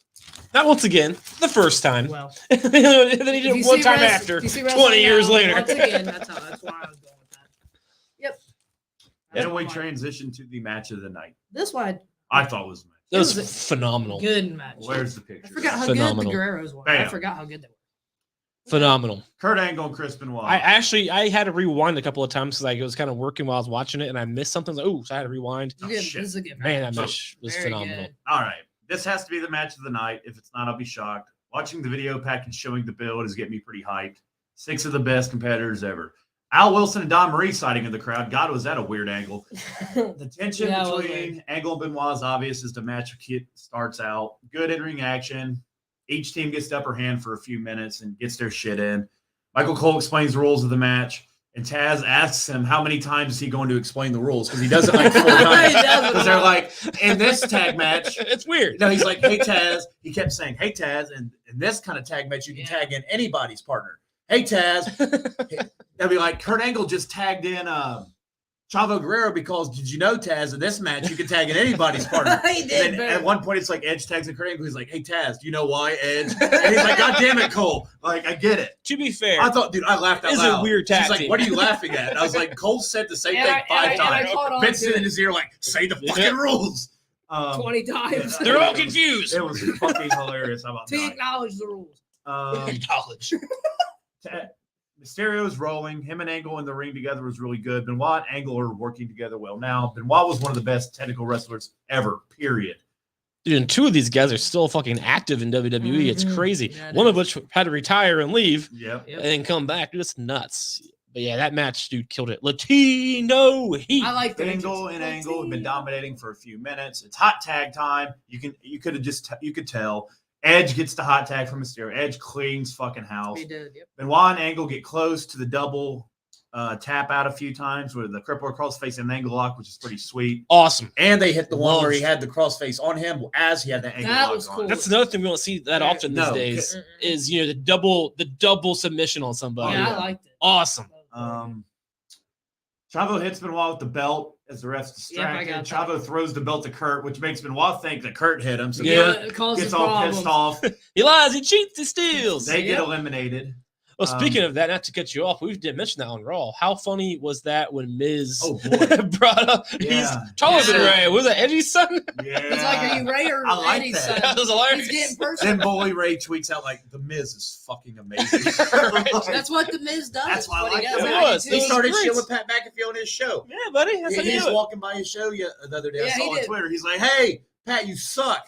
Not once again. The first time. Well, and then he if did you it one see time wrestling- after. if you see 20 wrestling years now, later. Once again, that's why I was going with that. Yep. That's Then we why. transition to the match of the night. This one, I thought was the match. That was It was phenomenal. good match. Where's the I picture? forgot how good Phenomenal. the Guerreros were. I Bam. forgot how good they were. Phenomenal. Kurt Angle and Chris Benoit. I had to rewind a couple of times because I was kind of working while I was watching it and I missed something. So I had to rewind. Oh, Good- shit. This is a good Man, match. that match was Very phenomenal. good. All right. This has to be the match of the night. If it's not, I'll be shocked. Watching the video package showing the build is getting me pretty hyped. 6 of the best competitors ever. Al Wilson and Don Marie sighting in the crowd. God, was that a weird angle? The tension Yeah, it was between weird. Angle and Benoit is obvious as the match starts out. Good in-ring action. Each team gets the upper hand for a few minutes and gets their shit in. Michael Cole explains the rules of the match, and Taz asks him how many times is he going to explain the rules because he does it like 4 times. He does it Because they're like, in this tag match, It's weird. no, he's like, hey, Taz. He kept saying, hey, Taz. And in this kind of tag match, you can Yeah. tag in anybody's partner. Hey, Taz. They'll be like, Kurt Angle just tagged in Chavo Guerrero because did you know, Taz, in this match, you can tag in anybody's partner. He did, And then man. at one point, it's like Edge tags in Kurt Angle. He's like, hey, Taz, do you know why, Edge? And he's like, God damn it, Cole. Like, I get it. To be fair, I thought, dude, I laughed out It's a loud. weird tag She's like, team. what are you laughing at? And I was like, Cole said the same And thing I- 5 and I times. caught on Vincent to in it. his ear, like, say the Yeah. fucking rules. 20 times. they're all confused. It was fucking hilarious. How about To that? acknowledge the rules. College. Mysterio's rolling. Him and Angle in the ring together was really good. Benoit and Angle are working together well now. Benoit was one of the best technical wrestlers ever, period. Dude, and 2 of these guys are still fucking active in WWE. It's Mhm. crazy. Yeah, it One of is. which had to retire and leave Yep. Yep. and then come back. Dude, it's nuts. But yeah, that match, dude, killed it. Latino Heat. I like the Angle and Angle have been dominating for a few minutes. It's hot tag time. You could tell. Edge gets the hot tag from Mysterio. Edge cleans fucking house. He did. Yep. Benoit and Angle get close to the double tap out a few times where the crippler crossface and angle lock, which is pretty sweet. Awesome. And they hit the one where he had the crossface on him as he had the angle That lock was on. cool. That's another thing we don't see that often these days. Is the double submission on somebody. Yeah, I liked it. Awesome. Chavo hits Benoit with the belt as the ref's distracted. Yep, Chavo throws the belt to Kurt, which makes Benoit think that Kurt hit him. So it Kurt gets all pissed off. He lies, he cheats, he steals. They get eliminated. Well, speaking of that, not to cut you off, we didn't mention that on Raw. How funny was that when Miz brought up he's taller than Ray? Was that Eddie's son? Yeah. It's like, are you Ray or I like Eddie's that. son? That was hilarious. He's getting personal. Then Bully Ray tweets out like, "The Miz is fucking amazing." That's what the Miz does. That's why I what like does. that. It was. He started shit with Pat McAfee on his show. Yeah, buddy. That's how you He's do it. walking by his show the other day. I Yeah, saw he on did. Twitter. He's like, "Hey, Pat, you suck."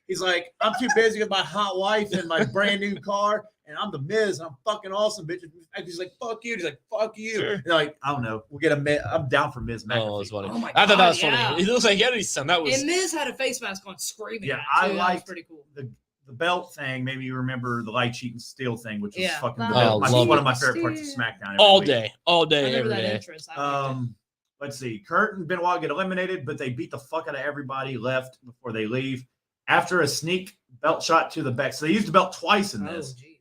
He's like, "I'm too busy with my hot wife and my brand new car, and I'm the Miz. And I'm fucking awesome, bitch." And he's like, "Fuck you." He's like, "Fuck you." Sure. And like, I don't know. We'll get a Miz. I'm down for Miz McAfee. Oh, that was funny. Oh my I thought that God, was funny. yeah. He looks like Eddie's son. That was And Miz had a face mask on screaming. Yeah, at it, I too. That liked was pretty cool. The belt thing made me remember the light cheat and steal thing, which was Yeah. fucking Oh, one of my favorite parts of SmackDown. every all week. day, I every remember that day. entrance. I liked it. Let's see. Kurt and Benoit get eliminated, but they beat the fuck out of everybody left before they leave. After a sneak belt shot to the back. So they used the belt twice in this. Oh, jeez.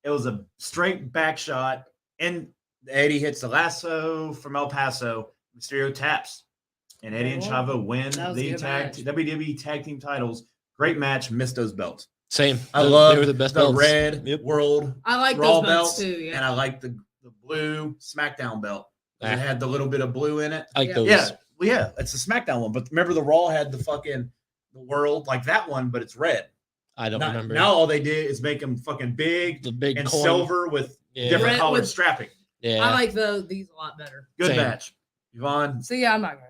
It was a straight back shot, and Eddie hits the lasso from El Paso. Mysterio taps, and Eddie and Chavo win That was a the good match. WWE Tag Team titles. Great match. Missed those belts. Same. I They love were the best the belts. red Yep. world I like Raw those belts belts, too. Yeah. and I like the blue SmackDown belt. Ah. It had the little bit of blue in it. I like Yeah. those. Yeah, well, yeah, it's the SmackDown one. But remember, the Raw had the fucking the world like that one, but it's red. I don't remember. Now all they did is make them fucking big The big and coin. silver with Yeah. different Red colored with- strapping. Yeah. I like these a lot better. Good Same. match, Yvonne. So yeah, I'm not gonna.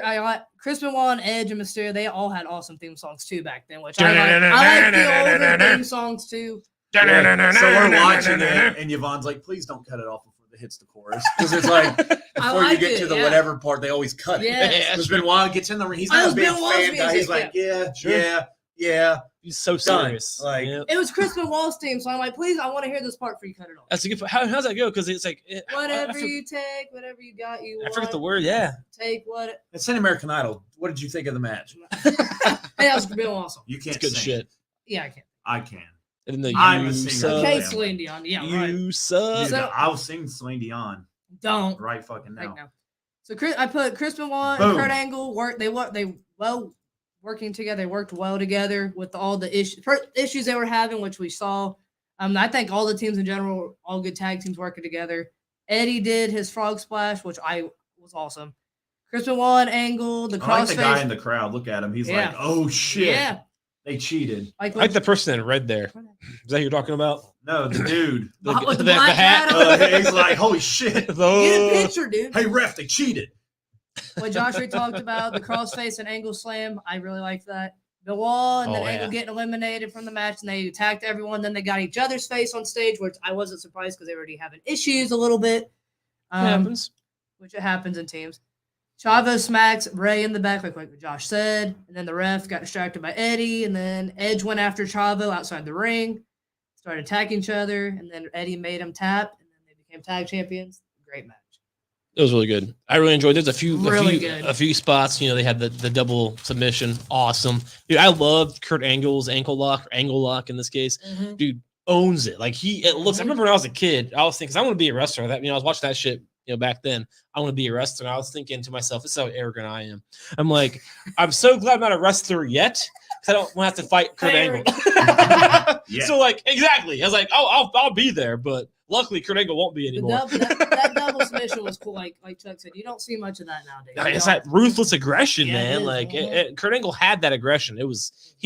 I like Chris Benoit, Edge, and Mysterio. They all had awesome theme songs too back then, which I like the older theme songs too. So we're watching it, and Yvonne's like, "Please don't cut it off before it hits the chorus," because it's like before you like get it, to the yeah. whatever part, they always cut it. Yes. Because Benoit gets in the ring, he's Oh, not it's a big Benoit's fan guy. He's music, like, "Yeah, Sure. yeah." He's so Done. serious. Like- Yeah. It was Chris Benoit's theme, so I'm like, please, I want to hear this part before you cut it off. That's a good. How's that go? Because it's like Whatever you take, whatever you got, you I want. forget the word. Yeah. Take what. It's an American Idol. What did you think of the match? Hey, that was real awesome. You It's can't good sing. shit. Yeah, I can. I can. And then the I'm you a singer. suck. Okay, yeah. Celine Dion. Yeah, right. You suck. Dude, So- I was singing Celine Dion Don't. right fucking Like now. now. So I put Chris Benoit Boom. and Kurt Angle working together. They worked well together with all the issues they were having, which we saw. I think all the teams in general, all good tag teams working together. Eddie did his frog splash, which was awesome. Chris Benoit and Angle, the I like the guy crossface. in the crowd. Look at him. He's Yeah. like, "Oh shit, Yeah, they cheated." I like the person in red there. Is that who you're talking about? No, the dude. With the black hat on. He's like, "Holy shit! Get a picture, dude. Hey ref, they cheated." What Joshua talked about, the crossface and Angle slam. I really like that. Benoit and then Oh, Angle yeah. getting eliminated from the match, and they attacked everyone. Then they got each other's face on stage, which I wasn't surprised because they were already having issues a little bit. It happens. Which it happens in teams. Chavo smacks Ray in the back, like what Josh said, and then the ref got distracted by Eddie, and then Edge went after Chavo outside the ring, started attacking each other, and then Eddie made him tap, and then they became tag champions. Great match. It was really good. I really enjoyed. There's a few spots. They had the double submission. Awesome, dude. I loved Kurt Angle's angle lock in this case. Dude owns it. Like it looks. I remember when I was a kid, I was thinking, 'cause I want to be a wrestler. That I was watching that shit. Back then, I want to be a wrestler. And I was thinking to myself, this is how arrogant I am. I'm like, I'm so glad I'm not a wrestler yet, because I don't want to have to fight Kurt Angle. Yeah. So exactly. I was like, oh, I'll be there, but luckily Kurt Angle won't be anymore. That double submission was cool. Like Chuck said, you don't see much of that nowadays. It's that ruthless aggression, Yeah, man. it is. Kurt Angle had that aggression. He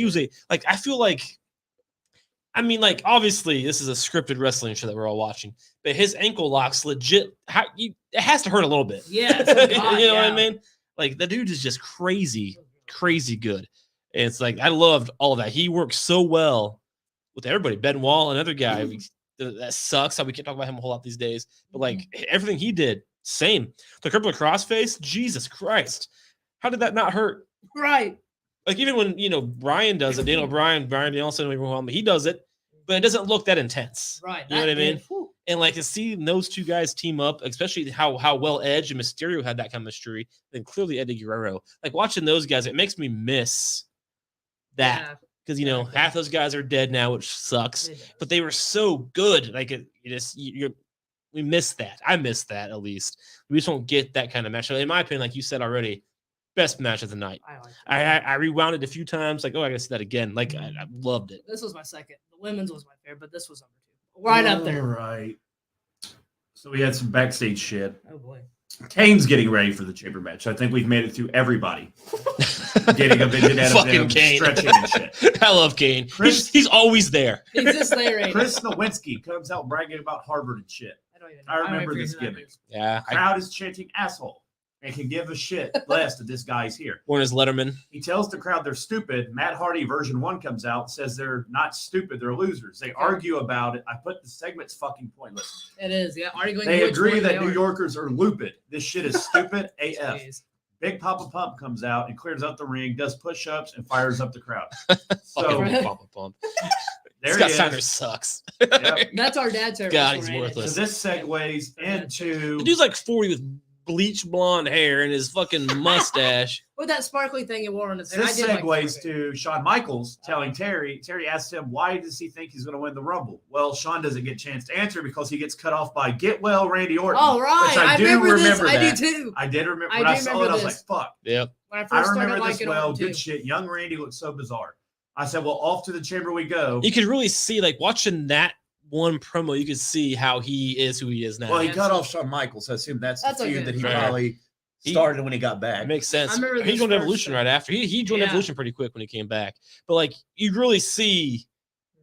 was I feel like, obviously this is a scripted wrestling show that we're all watching, but his ankle locks legit. It has to hurt a little bit. Yeah, you know what I mean? Like the dude is just crazy good. And it's like I loved all of that. He works so well with everybody. Benoit, another guy. that sucks how we can't talk about him a whole lot these days. But like everything he did, same. The crippler crossface, Jesus Christ, how did that not hurt? Right. Like even when Brian does it, Daniel Bryan, Brian Danielson, he does it, but it doesn't look that intense. Right. You know what I mean? Whew. And like to see those two guys team up, especially how well Edge and Mysterio had that chemistry, then clearly Eddie Guerrero. Like watching those guys, it makes me miss that because half those guys are dead now, which sucks. But they were so good. Like we miss that. I miss that at least. We just don't get that kind of match. In my opinion, like you said already, best match of the night. I rewound it a few times. Like, I gotta see that again. Like, I loved it. This was my second. The women's was my favorite, but this was number 2. Right up there. Right. So we had some backstage shit. Oh boy. Kane's getting ready for the chamber match. I think we've made it through everybody. Getting a vision out of Fucking them, Kane. stretching and shit. I love Kane. He's always there. He's just there. Right Chris Nowinski comes out bragging about Harvard and shit. I remember this gimmick. Yeah. Crowd is chanting asshole and can give a shit less that this guy's here. Born as Letterman. He tells the crowd they're stupid. Matt Hardy version 1 comes out, says they're not stupid, they're losers. They argue about it. I put the segment's fucking pointless. It is, yeah. Arguing they agree that New Yorkers are loopid. This shit is stupid AF. Jeez. Big Papa Pump comes out and clears out the ring, does push-ups, and fires up the crowd. So Papa Pump. There Scott he Steiner is. sucks. Yep. That's our dad's terrible. God, he's worthless. So this segues into The dude's like 40 with bleach blonde hair and his fucking mustache. With that sparkly thing he wore on his head. this segues to Shawn Michaels telling Terry. Terry asked him, why does he think he's going to win the Rumble? Well, Shawn doesn't get a chance to answer because he gets cut off by Get Well Randy Orton. Oh, right. Which I do remember that. I do too. I did remember. I When do I saw remember it, I was this. like, fuck. Yep. When I I first started remember this liking well. Orton, Good too. shit. Young Randy looked so bizarre. I said, well, off to the chamber we go. You could really see, like, watching that one promo, you could see how he is who he is now. Well, he cut off Shawn Michaels. I assume that's the feud okay. that he Right. probably started when he got back. It makes sense. I remember He this joined first Evolution thing. right after. He joined Yeah. Evolution pretty quick when he came back. But like you really see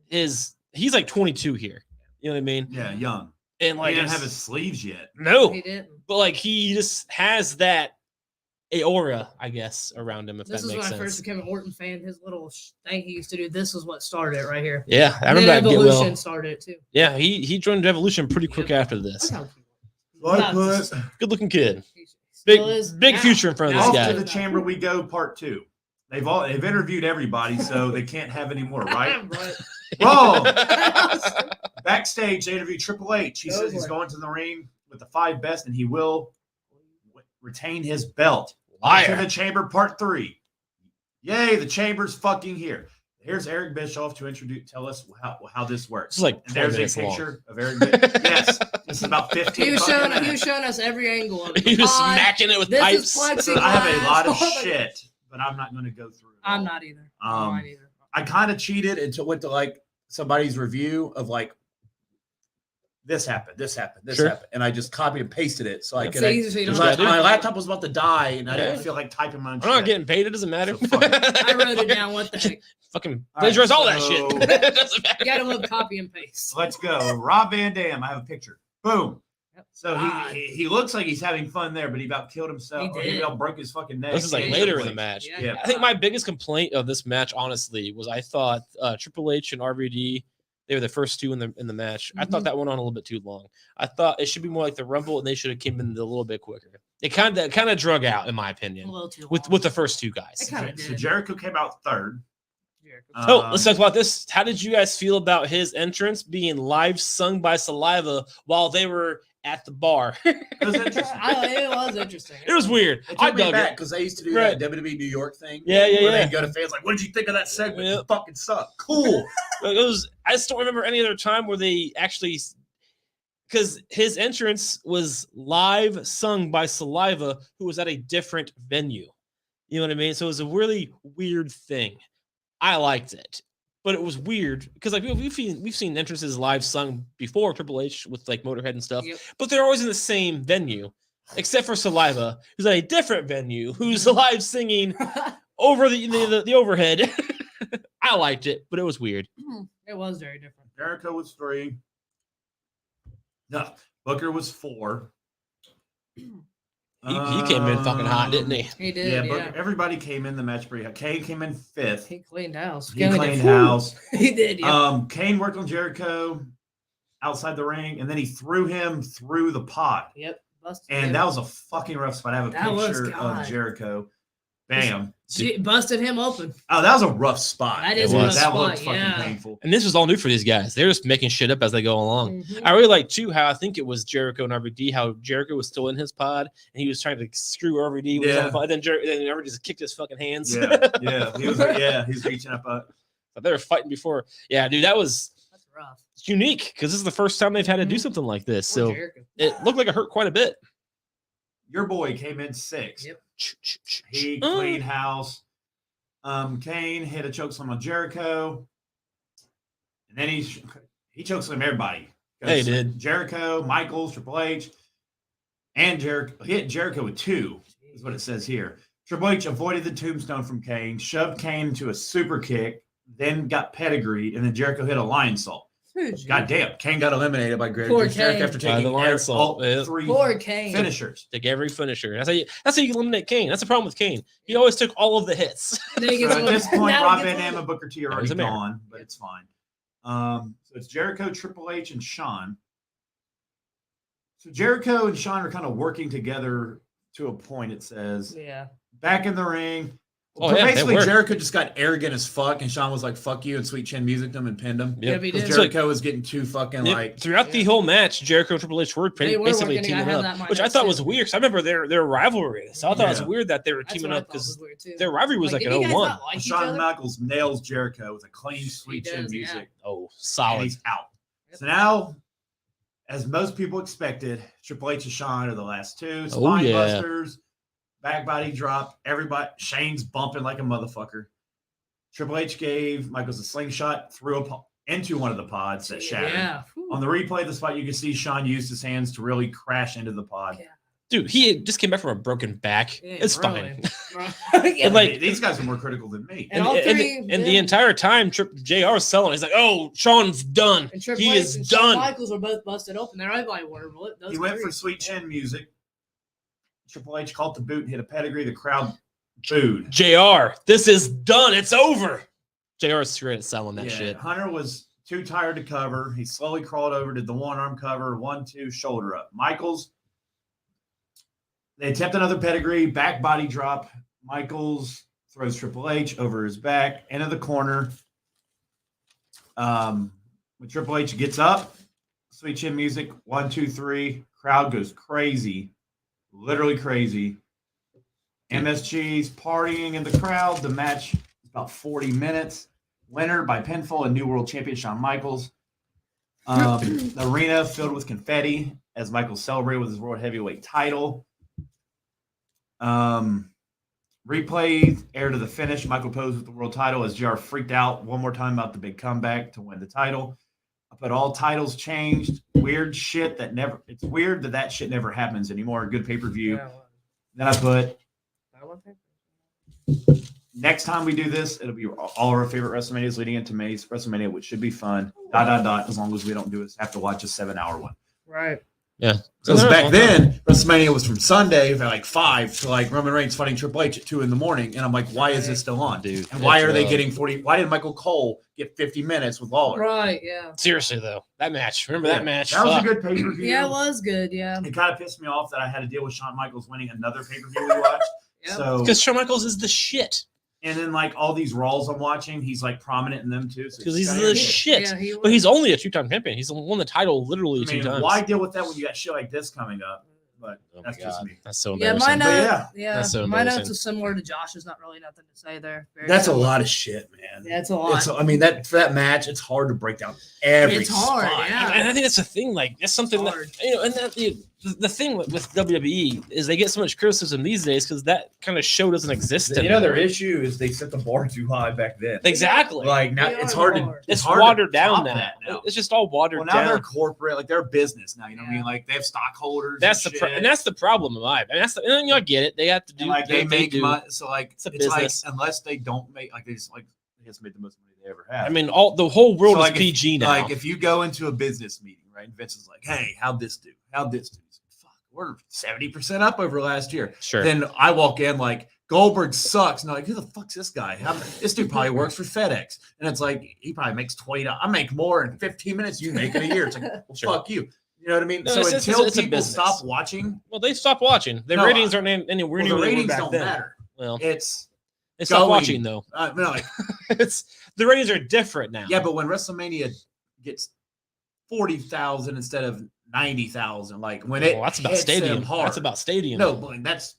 he's like 22 here. You know what I mean? Yeah, young. And like he didn't have it's- his sleeves yet. no, He didn't. but like he just has that aura, I guess, around him. If This that is when makes I sense. first became an Orton fan. His little thing he used to do. This is what started it right here. Yeah, I And remember then that. Get Evolution well. started it too. Yeah, he joined Evolution pretty quick after this. Look how cute. Like Nuts. put Good looking kid. He Big still is big now. future in front of Now this Off guy. to the chamber we go, part 2. They've interviewed everybody, so they can't have any more, right? Right. Wrong. Backstage, they interviewed Triple H. He Oh, says he's boy. going to the ring with the 5 best, and he will retain his belt. Liar. To the chamber, part 3. Yay, the chamber's fucking here. Here's Eric Bischoff to tell us how this works. This is like And 20 there's a minutes long. picture of Eric Bischoff. Yes, this is about 15 He was fucking showing. He minutes. was showing us every angle of it. He was Pod, smacking it with this pipes. is plexiglass. I have a lot of Oh my shit, but I'm not going to go through it. I'm all. not either. Mine either. I kind of cheated until went to like somebody's review of like this happened, Sure. and I just copied and pasted it so I That's could. easy, so you don't Because have to- my laptop was about to die, and I Yeah. didn't feel like typing my own I'm not shit. getting paid. It doesn't matter. So fuck it. I wrote it down. What the heck? Fucking All right, plagiarize all that so- shit. It doesn't matter. You gotta love copy and paste. Let's go, Rob Van Dam. I have a picture. Boom. Yep. So God. he looks like he's having fun there, but he about killed himself. He Or he did. about broke his fucking neck. This is like Yeah, later in like- the match. Yeah. I think my biggest complaint of this match, honestly, was I thought Triple H and RVD, they were the first two in the match. I thought Mhm. that went on a little bit too long. I thought it should be more like the Rumble, and they should have came in a little bit quicker. It kind of drug out, in my A opinion, little too with long. the first two guys. It kinda So did. Jericho came out third. Jericho. So let's talk about this. How did you guys feel about his entrance being live sung by Saliva while they were at the bar? It was interesting. It was interesting. It was weird. It I took me dug back it. because they used to do Right. that WWE New York thing. Yeah, yeah, where yeah. They'd go to fans like, "What did you think of that segment? Yeah. It fucking sucked." Cool. It was. I just don't remember any other time where they actually, because his entrance was live sung by Saliva, who was at a different venue. You know what I mean? So it was a really weird thing. I liked it, but it was weird because like we've seen entrances live sung before Triple H with like Motorhead and stuff, Yep. but they're always in the same venue, except for Saliva, who's at a different venue, who's live singing over the overhead. I liked it, but it was weird. It was very different. Jericho was 3. No, Booker was 4. He came in fucking hot, didn't he? He did. Yeah, Yeah, Booker, everybody came in the match pretty hot. Kane came in 5th. He cleaned house. He cleaned house. He did. Yeah. Kane worked on Jericho. outside the ring, and then he threw him through the pod. Yep. Busted And him. that was a fucking rough spot. I have a That was, picture God. of Jericho. Bam. Busted him open. Oh, that was a rough spot. That is a rough That spot, looked fucking yeah. painful. And this was all new for these guys. They're just making shit up as they go along. Mhm. I really like too how I think it was Jericho and RVD, how Jericho was still in his pod and he was trying to screw RVD with his Yeah. own pod. Then RVD just kicked his fucking hands. Yeah. He was reaching up. But they were fighting before. Yeah, dude, That's rough. it's unique because this is the first time they've had to do Mhm. something like this. Poor So Jericho. it looked like it hurt quite a bit. Your boy came in 6th. Yep. He cleaned house. Kane hit a chokeslam on Jericho. And then he chokeslammed everybody. Yeah, he did. Jericho, Michaels, Triple H, and Jericho. He hit Jericho with 2, is what it says here. Triple H avoided the tombstone from Kane, shoved Kane into a super kick, then got pedigreed, and then Jericho hit a lion salt. God damn, Kane got eliminated by Greg Poor Jericho Kane. after By taking the lion salt, all yeah. 3 Poor Kane. finishers. Take every finisher. That's how you eliminate Kane. That's the problem with Kane. He always took all of the hits. And then he gets So at one- this point, now Rob he Van gets Dam one- and Booker T are That already was a mayor. gone, but it's fine. So it's Jericho, Triple H, and Shawn. So Jericho and Shawn are kind of working together to a point, it says. Yeah. Back in the ring. Oh, But yeah, they basically, were. Jericho just got arrogant as fuck, and Shawn was like, fuck you, and Sweet Chin musicked him and pinned him. Yep. Yep, he Because did. Jericho was getting too fucking Yep. Throughout the Yeah. whole match, Jericho and Triple H were They were basically working teaming together, up, that which I might thought have was too. weird. 'Cause I remember their rivalry. So I thought it was Yeah. weird that they were That's teaming what I up thought was because weird, too. their rivalry was like did an you guys 0-1. not like each Shawn other? Michaels nails Jericho with a clean Sweet Chin does, yeah. music. Oh, And solid. he's out. Yep. So now, as most people expected, Triple H and Shawn are the last 2. Oh, Spine yeah. busters, back body drop. Everybody, Shane's bumping like a motherfucker. Triple H gave Michaels a slingshot, threw into one of the pods that shattered. Yeah. Whew. On the replay of the spot, you can see Shawn used his hands to really crash into the pod. Yeah. Dude, he just came back from a broken back. Yeah, It's really. fine. Yeah. And, like- These guys are more critical than me. And all three, and the yeah. entire time, JR is selling. He's like, "Oh, Sean's done. And Triple He H is and Shawn done." Michaels were both busted open. There, everybody were. He went for Sweet Chin music. Triple H called the boot and hit a pedigree. The crowd booed. JR, this is done. It's over. JR is straight at selling that Yeah, shit. Hunter was too tired to cover. He slowly crawled over, did the one arm cover, 1-2, shoulder up. Michaels, they attempt another pedigree, back body drop. Michaels throws Triple H over his back, into the corner. When Triple H gets up, Sweet Chin music, 1, 2, 3. Crowd goes crazy, literally crazy. MSG's partying in the crowd. The match is about 40 minutes. Winner by pinfall and new world champion Shawn Michaels. The arena filled with confetti as Michaels celebrated with his world heavyweight title. Replay aired to the finish. Michael posed with the world title as JR freaked out one more time about the big comeback to win the title. I put all titles changed. Weird shit that never. It's weird that shit never happens anymore. Good pay-per-view. Then I put next time we do this, it'll be all our favorite WrestleManias leading into May's WrestleMania, which should be fun. ... As long as we don't do it, have to watch a 7-hour one. Right. Yeah. Because back then, WrestleMania was from Sunday at like 5 to like Roman Reigns fighting Triple H at 2 a.m. And I'm like, why is this still on, Dude, And why it's are they rough. getting 40? Why did Michael Cole get 50 minutes with Lawler? Right. Yeah. Seriously though, that match. Remember that match? That was a Fuck. good pay-per-view. Yeah, it was good. Yeah. It kind of pissed me off that I had to deal with Shawn Michaels winning another pay-per-view we watched. Yep. So Because Shawn Michaels is the shit. and then like all these Raws I'm watching, he's like prominent in them too. So Because it's he's kinda the good. shit. Yeah, he But was. he's only a 2-time champion. He's won the title literally I mean, 2 times. why deal with that when you got shit like this coming up? But Oh my that's just God. me. That's so Yeah, embarrassing. my But note. yeah. That's so my notes embarrassing. are similar to Josh's. Not really nothing to say there. Very That's a similar. lot of shit, man. Yeah, it's a lot. I mean, that for that match, it's hard to break down every It's hard, spot. yeah. And I think that's the thing. Like, that's something that, hard. and that the thing with WWE is they get so much criticism these days because that kind of show doesn't exist You know, their anymore. issue is they set the bar too high back then. Exactly. Like now, They it's are hard to. hard. It's hard to watered down top now. that now. It's just all watered Well, now they're down. corporate, like they're a business now. You know what I mean? Yeah. Like they have stockholders. That's the and, shit. and that's the problem in my opinion. That's the, and I get it. They have to do And, like they make do. money. So like It's a it's like business. unless they don't make like they just made the most money they ever have. I mean, all the whole world So, is like, PG now. Like if you go into a business meeting, right? And Vince is like, "Hey, how'd this do? How'd this do?" He's like, "Fuck, we're 70% up over last year." Sure. Then I walk in like Goldberg sucks. And they're like, who the fuck's this guy? This dude probably works for FedEx. And it's like, he probably makes $20. I make more in 15 minutes. You make in a year. It's like, well, Sure. fuck you. You know what I mean? No, so it's until a people business. stop watching, Well, they stopped watching. Their No, ratings aren't anywhere near the what they were ratings back don't then. matter. Well, It's they stopped going. watching though. no, like, It's the ratings are different now. yeah, but when WrestleMania gets 40,000 instead of 90,000, like when it that's about hits them stadium. hard. That's about stadium. No, but that's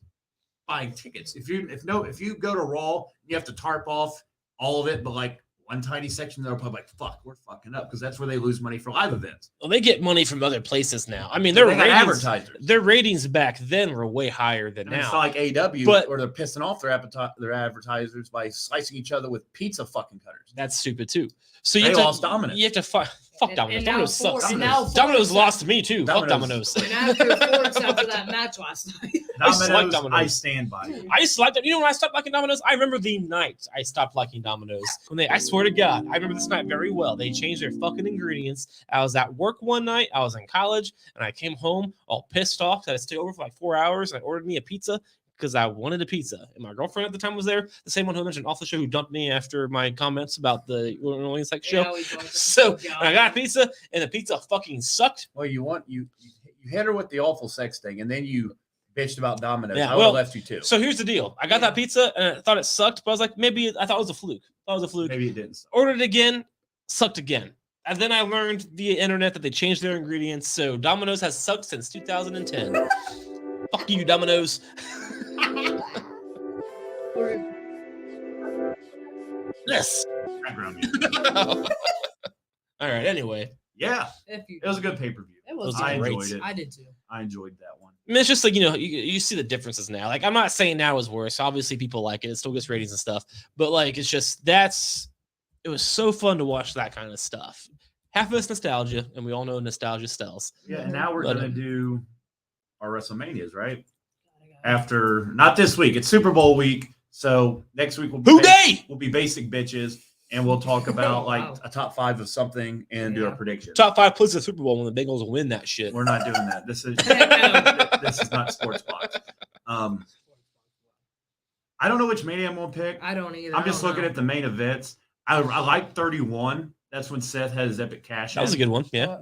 buying tickets. If you go to Raw, you have to tarp off all of it, but like one tiny section, they're probably like, "Fuck, we're fucking up," because that's where they lose money for live events. Well, they get money from other places now. I mean, They their got ratings, advertisers. their ratings back then were way higher than And it's now. not like AW, But- or they're pissing off their advertisers by slicing each other with pizza fucking cutters. That's stupid too. So you They have to, lost Domino's. You have to fuck And- Domino's. and now Domino's Ford- sucks. and now Domino's Ford's- lost to me too. Fuck Domino's. Domino's. And after Ford's after that match last night. I just like Domino's, Domino's. I stand by it. I used to like that. You know when I stopped liking Domino's? I remember the night I stopped liking Domino's. I swear to God, I remember this night very well. They changed their fucking ingredients. I was at work one night. I was in college, and I came home all pissed off that I stayed over for like 4 hours. And I ordered me a pizza because I wanted a pizza. And my girlfriend at the time was there, the same one who mentioned off the show who dumped me after my comments about the Rolling Sex show. Yeah, we talked- So God. and I got a pizza, and the pizza fucking sucked. Well, you hit her with the awful sex thing, and then you bitched about Domino's. Yeah, I would well, have left you too. So here's the deal. I got that pizza, and I thought it sucked, but I was like, maybe I thought it was a fluke. Maybe it didn't. Ordered it again, sucked again. And then I learned via internet that they changed their ingredients. So Domino's has sucked since 2010. Fuck you, Domino's. Yes. Background music. All right. Anyway, Yeah, If you, it was a good pay-per-view. it was I great. enjoyed it. I did too. I enjoyed that one. I mean, it's just like, you see the differences now. Like, I'm not saying now is worse. Obviously, people like it. It still gets ratings and stuff. But like, it's just it was so fun to watch that kind of stuff. Half of it's nostalgia, and we all know nostalgia sells. Yeah, and now we're But, going to do our WrestleManias, right? After, not this week, it's Super Bowl week. So next week Who day? we'll be basic bitches, and we'll talk about like Wow. a top 5 of something and do a Yeah. prediction. Top 5 plays the Super Bowl when the Bengals win that shit. We're not doing that. This is this is not sports box. I don't know which mania I'm gonna pick. I don't either. I'm just looking at the main events. I like 31. That's when Seth had his epic cash. That was a good one. Yeah.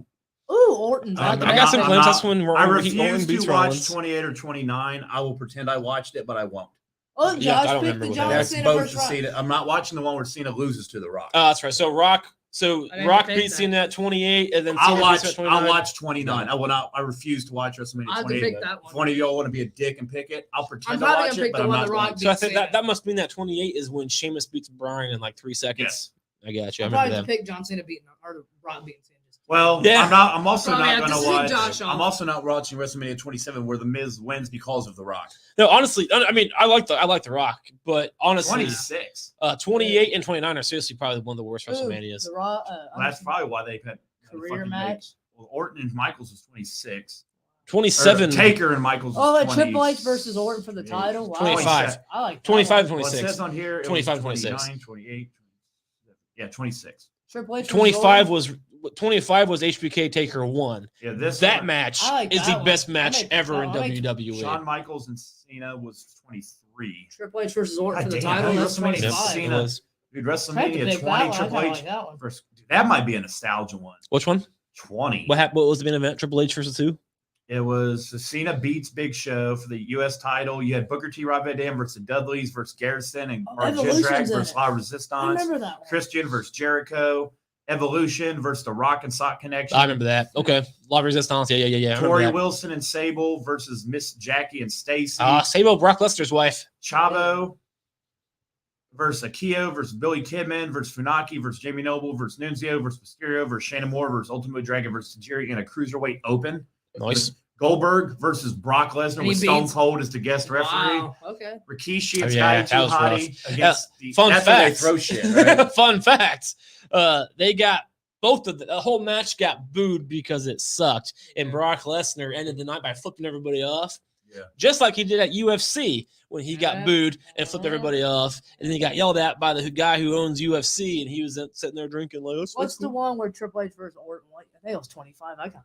Ooh, Orton's I I out the got some I'm claims. not- That's when I Orton refuse beats to watch Rollins. 28 or 29. I will pretend I watched it, but I won't. Oh, Yeah, I Josh don't picked remember the what John that That's Cena both first the round. Cena. I'm not watching the one where Cena loses to The Rock. That's right. So Rock I didn't Rock pick beats that. Cena at 28, and then I'll Cena beats him at 29. I'll watch 29. I will not. I refuse to watch WrestleMania I have to 28. pick that one. If one of y'all want to be a dick and pick it, I'll I'm pretend to probably watch gonna it, pick but the I'm one not The going Rock to. So I beats think Cena. that must mean that 28 is when Sheamus beats Bryan in like 3 seconds. I got you. I I'm remember probably that. gonna pick John Cena beating or Rock beating Cena. Well, Yeah. I'm also Probably not have to going to see watch. Josh off. I'm also not watching WrestleMania 27 where The Miz wins because of The Rock. No, honestly, I mean, I like the Rock, but honestly, 26. 28 and 29 are seriously probably one of the worst Ooh, WrestleManias. The Raw, Well, that's probably why they had career fucking match. make- Well, Orton and Michaels is 26. Or 27, Taker and Michaels. Oh, is and 20. Triple H versus Orton for the title. Wow. 25. I like that 25, one. Well, it 26. says on here it 25, was 26. 29, 28. Yeah, 26. Triple H. versus 25 Orton. was 25 was HBK Taker 1. Yeah, this That one, match I like is that the one. best I match make- ever in I make WWE. Shawn Michaels and Cena was 23. Triple H versus Orton God for the damn, title. how That's WrestleMania 25. Cena. It was. Dude, I had to pick WrestleMania that 20, one. I Triple kinda H. like that one. Versus, dude, that might be a nostalgia one. Which one? 20. What was the main event? Triple H versus who? It was Cena beats Big Show for the U.S. title. You had Booker T. Rob Van Dam versus the Dudleys versus Garrison and Oh, Jim Evolution's Drag in versus it. La I Resistance. remember that one. Christian versus Jericho. Evolution versus the Rock and Sock Connection. I remember that. Okay. Love Resistance. Yeah. I remember Tori that. Wilson and Sable versus Miss Jackie and Stacy. Sable, Brock Lesnar's wife. Chavo versus Akio versus Billy Kidman versus Funaki versus Jamie Noble versus Nunzio versus Mysterio versus Shannon Moore versus Ultimate Dragon versus Tajiri in a cruiserweight open. Nice. Goldberg versus Brock Lesnar And he with Stone beats- Cold as the guest referee. Wow. Okay. Rikishi Oh, and yeah, Scotty that was rough. Tuhati against the Fun that's where they fact. throw shit, right? Fun fact. They got both of the whole match got booed because it sucked, and Brock Lesnar ended the night by flipping everybody off. Yeah. Just like he did at UFC when he got Yeah. booed and flipped everybody off, and then he got yelled at by the guy who owns UFC, and he was sitting there drinking like, "Oh, What's the one where Triple H versus Orton? Like, I think it was 25. I got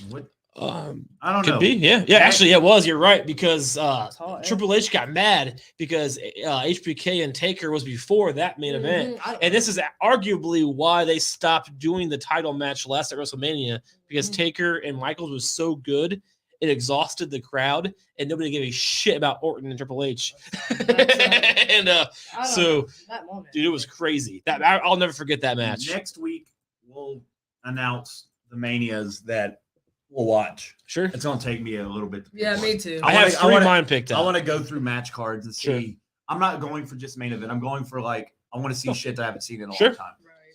What? I don't Could know. be, yeah. Actually, it was. You're right because It's hot, yeah. Triple H got mad because HBK and Taker was before that main event, and this is arguably why they stopped doing the title match last at WrestleMania because Taker and Michaels was so good. It exhausted the crowd, and nobody gave a shit about Orton and Triple H. And so, that moment, dude, it was crazy. I'll never forget that match. Next week, we'll announce the Manias that we'll watch. Sure. It's going to take me a little bit. Yeah, me too. I have three mine picked up. I want to go through match cards and see. Sure. I'm not going for just main event. I'm going for I want to see shit that I haven't seen in a long time. Right.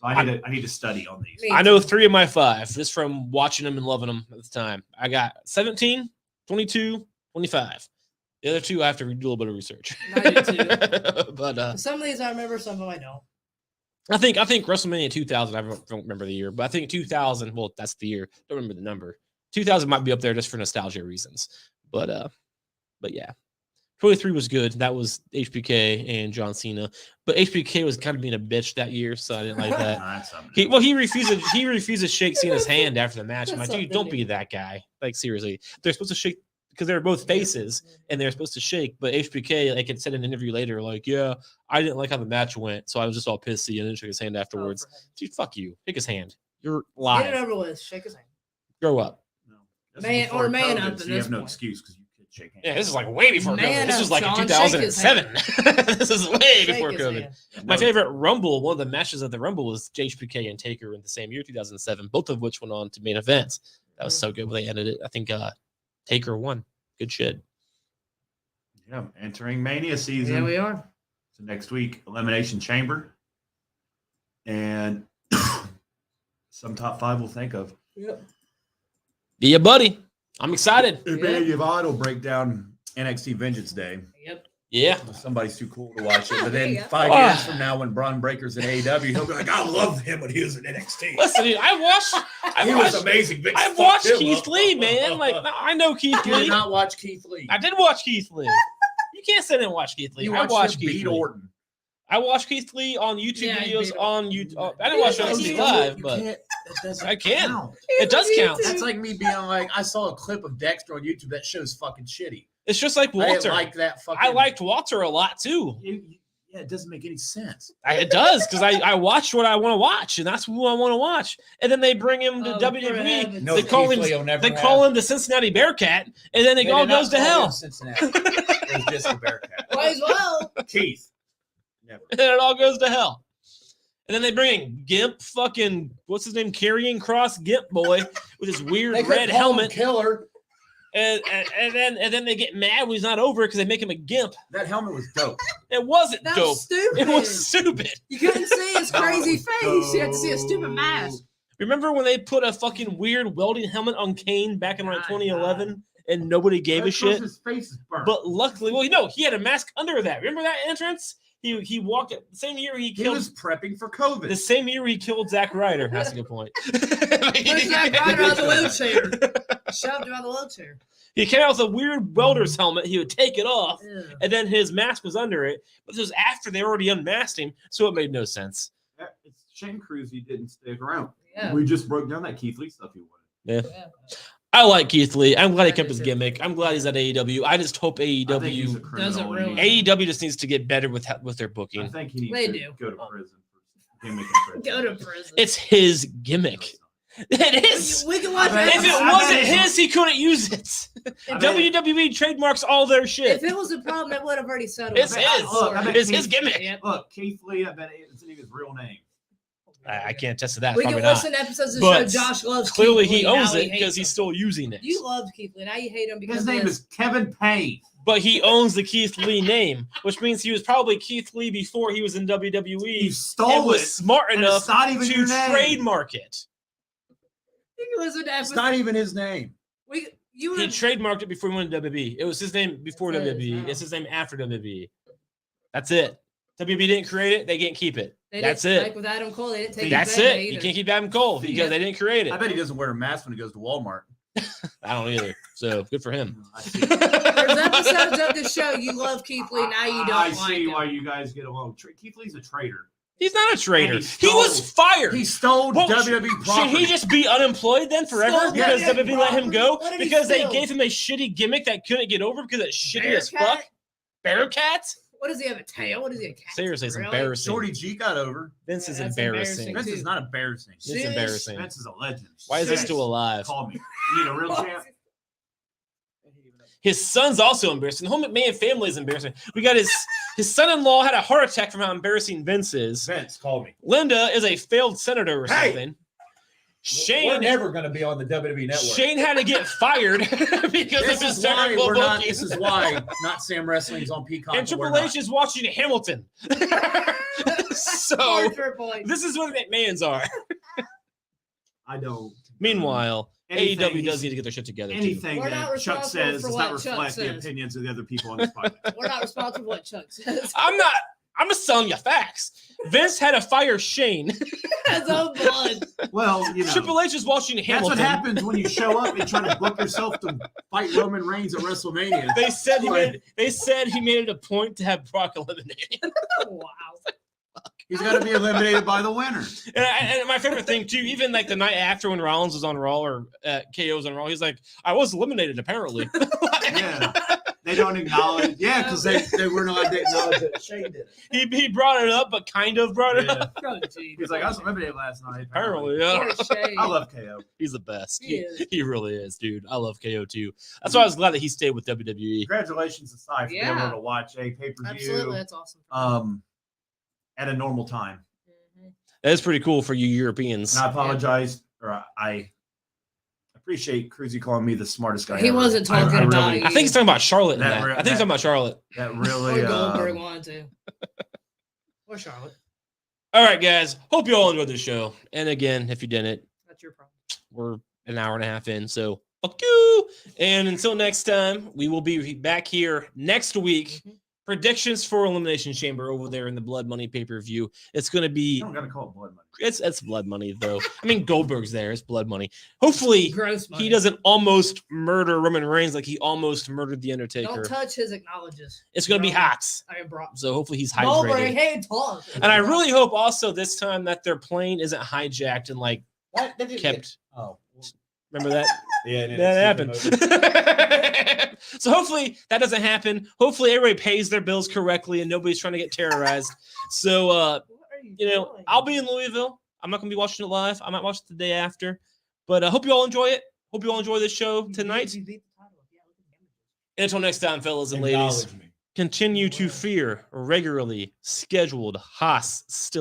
So I need to study on these. I know 3 of my 5 just from watching them and loving them at the time. I got 17, 22, 25. The other 2 I have to do a little bit of research. I do too. But some of these I remember, some of them I don't. I think WrestleMania 2000. I don't remember the year, but I think 2000. Well, that's the year. Don't remember the number. 2000 might be up there just for nostalgia reasons. But yeah. 23 was good. That was HBK and John Cena. But HBK was kind of being a bitch that year, so I didn't like that. He refused to shake Cena's hand after the match. I'm like, dude, don't be that guy. Like, seriously. They're supposed to shake because they're both faces and they're supposed to shake. But HBK, like, had said in an interview later, like, yeah, I didn't like how the match went, so I was just all pissy and then shook his hand afterwards. Dude, fuck you. Shake his hand. You're live. Get it over with. Shake his hand. Grow up. Man up at so you this have no point. excuse because you could shake hands. Yeah, this is like way before Man COVID. This up, was like in Sean. 2007. This is way Shake before his COVID. hand. My favorite Rumble, one of the matches of the Rumble was HBK and Taker in the same year, 2007, both of which went on to main events. That was so good when they ended it. I think Taker won. Good shit. Yeah, entering Mania season. Yeah, we are. So next week, Elimination Chamber. And some top 5 we'll think of. Yep. Yeah, buddy. I'm excited. Yvonne will break down NXT Vengeance Day. Yep. Yeah. Somebody's too cool to watch it. But There then you go. 5 years from now, when Braun Breaker's in AEW, he'll be like, I loved him when he was in NXT. Listen, dude, I He was watched amazing. But I fuck watched him Keith up. Lee, man. Like, no, I know Keith You did Lee. not watch Keith Lee. I did watch Keith Lee. You can't say I didn't watch Keith Lee. You I watched him Keith beat Lee. Orton. I watched Keith Lee on YouTube Yeah, he videos beat on YouTube. I didn't watch NXT Live, but I can. Count. It does count. That's like me being like, I saw a clip of Dexter on YouTube. That show's fucking shitty. It's just like I didn't Walter. like that fucking. I liked Walter a lot too. Yeah, it doesn't make any sense. It does because I watch what I want to watch, and that's who I want to watch. And then they bring him to Oh, WWE. No, They call Keith him. Lee will never They call him the Cincinnati Bearcat, and then it all goes to hell. Cincinnati. It was just a Bearcat. Might as well. Keith. Never. And then it all goes to hell. And then they bring in Gimp, fucking what's his name, Karrion Kross, Gimp boy, with his weird They could red call him helmet. Killer. And then they get mad when he's not over because they make him a gimp. That helmet was dope. It wasn't That dope. was stupid. It was stupid. You couldn't see his That crazy was face. You had to see a stupid mask. Remember when they put a fucking weird welding helmet on Kane back in like 2011 and nobody gave a That's shit? 'cause his face is burnt. But luckily, well, you know, he had a mask under that. Remember that entrance? He walked the same year he he killed was prepping for COVID. the same year he killed Zack Ryder. That's a good point. Where's that rider out of the wheelchair? Shoved him out of the wheelchair. He came out with a weird welder's helmet. He would take it off, Yeah. and then his mask was under it. But this was after they already unmasked him, so it made no sense. It's shame Cruzy didn't stick around. Yeah. We just broke down that Keith Lee stuff he wanted. Yeah. Yeah. I like Keith Lee. I'm glad he I kept do his too. gimmick. I'm glad he's at AEW. I just hope I think he's a AEW criminal. Doesn't and really- he- AEW just needs to get better with their I booking. think he needs They to do. go to prison for gimmick and Go to prison. It's his gimmick. It is. We can watch I bet- If it I wasn't bet it's- his, he couldn't use it. I bet- WWE trademarks all their shit. If it was a problem, it would have already settled. It's I bet- his. look, I bet It's Keith- his gimmick. Yep. Look, Keith Lee, I bet it's even his real name. I can't attest to that. We Probably can not. listen to episodes of But the show. Josh loves Clearly, Keith Lee. he owns Now it because hates he's him. still using it. You loved Keith Lee. Now you hate him because His name of is Kevin Payne. But he owns the Keith Lee name, which means he was probably Keith Lee before he was in WWE. You and stole was it. smart and enough it's not even to your name. trademark it. You can listen to It's episodes. not even his name. You He would trademarked it before he went to WWE. It was his name before That's it, WWE. wow. It's his name after WWE. That's it. WWE didn't create it. They can't keep it. They That's didn't- it. Like with Adam Cole, they didn't take That's back it. You either. can't keep Adam Cole because Yeah. they didn't create it. I bet he doesn't wear a mask when he goes to Walmart. I don't either. So good for him. I see. There's episodes of the show you love Keith Lee. Now you don't I like see him. why you guys get along. Keith Lee's a traitor. He's not a traitor. And He was fired. He stole Well, WWE Should property. he just be unemployed then forever Stole because WWE WWE let him go? What did he Because they steal? gave him a shitty gimmick that couldn't get over because it's shitty as Bearcat? fuck? Bearcat? What does he have, a tail? What is he, a cat? Seriously, it's Really? embarrassing. Shorty G got over. Vince Yeah, is that's embarrassing. embarrassing. Vince too. is not embarrassing. It's Serious? embarrassing. Vince is a legend. Why is he Shit. still alive? Call me. You need a real champ? His son's also embarrassing. The whole McMahon family is embarrassing. We got his son-in-law had a heart attack from how embarrassing Vince is. Vince, call me. Linda is a failed senator or Hey! something. We're Shane never going to be on the WWE network. Shane had to get fired because of his terrible booking. This is why not Sam Wrestling's on Peacock. And but Triple we're H is watching Hamilton. So Poor Triple H. this is what McMahon's are. I don't. Meanwhile, Anything AEW does he's- need to get their shit together too. Anything We're not that Chuck responsible says for does what not Chuck reflect the says. opinions of the other people on this podcast. We're not responsible for what Chuck says. I'm just telling you facts. Vince had to fire Shane. His own blood. Well, you know, Triple H is watching that's Hamilton. what happens when you show up and try to book yourself to fight Roman Reigns at WrestleMania. They said he made it a point to have Brock eliminated. Wow. He's got to be eliminated by the winner. And my favorite thing too, even like the night after when Rollins was on Raw or KO's on Raw, he's like, "I was eliminated apparently." Yeah, they don't acknowledge. Yeah, because they were not to acknowledge that Shane did it. he brought it up, but kind of brought it up. Oh, gee. He's like, I was eliminated last night. Apparently, yeah. Poor Shane. I love KO. He's the best. He is. He really is, dude. I love KO too. That's why I was glad that he stayed with WWE. Congratulations aside for being Yeah. able to watch a Absolutely, pay-per-view that's awesome. at a normal time. Mhm. That is pretty cool for you Europeans. And I apologize, or I appreciate Cruzy calling me the smartest guy He ever. wasn't talking about you. I think he's talking about Charlotte. In That that. re- I think he's talking about Charlotte. That Or really. Goldberg wanted to. Or Charlotte. All right, guys. Hope you all enjoyed the show. And again, if you didn't, That's your problem. we're an hour and a half in. So fuck you. And until next time, we will be back here next week. Mhm. Predictions for Elimination Chamber over there in the Blood Money pay-per-view. It's going to I be don't gotta call it blood money. it's blood money though. I mean, Goldberg's there. It's blood money. Hopefully Gross money. he doesn't almost murder Roman Reigns like he almost murdered the Undertaker. Don't touch his acknowledges. It's going to be hot. I am brought. So hopefully he's Goldberg, hydrated. hey, talk. And I really hope also this time that their plane isn't hijacked and like kept. Oh, Remember that? yeah, That happened. So hopefully that doesn't happen. Hopefully everybody pays their bills correctly and nobody's trying to get terrorized. So What are you know, doing? I'll be in Louisville. I'm not gonna be watching it live. I might watch it the day after. But I hope you all enjoy it. Hope you all enjoy this show You tonight. beat the title. Yeah, look at him. And until next time, fellas and ladies, continue to fear regularly scheduled hostilities.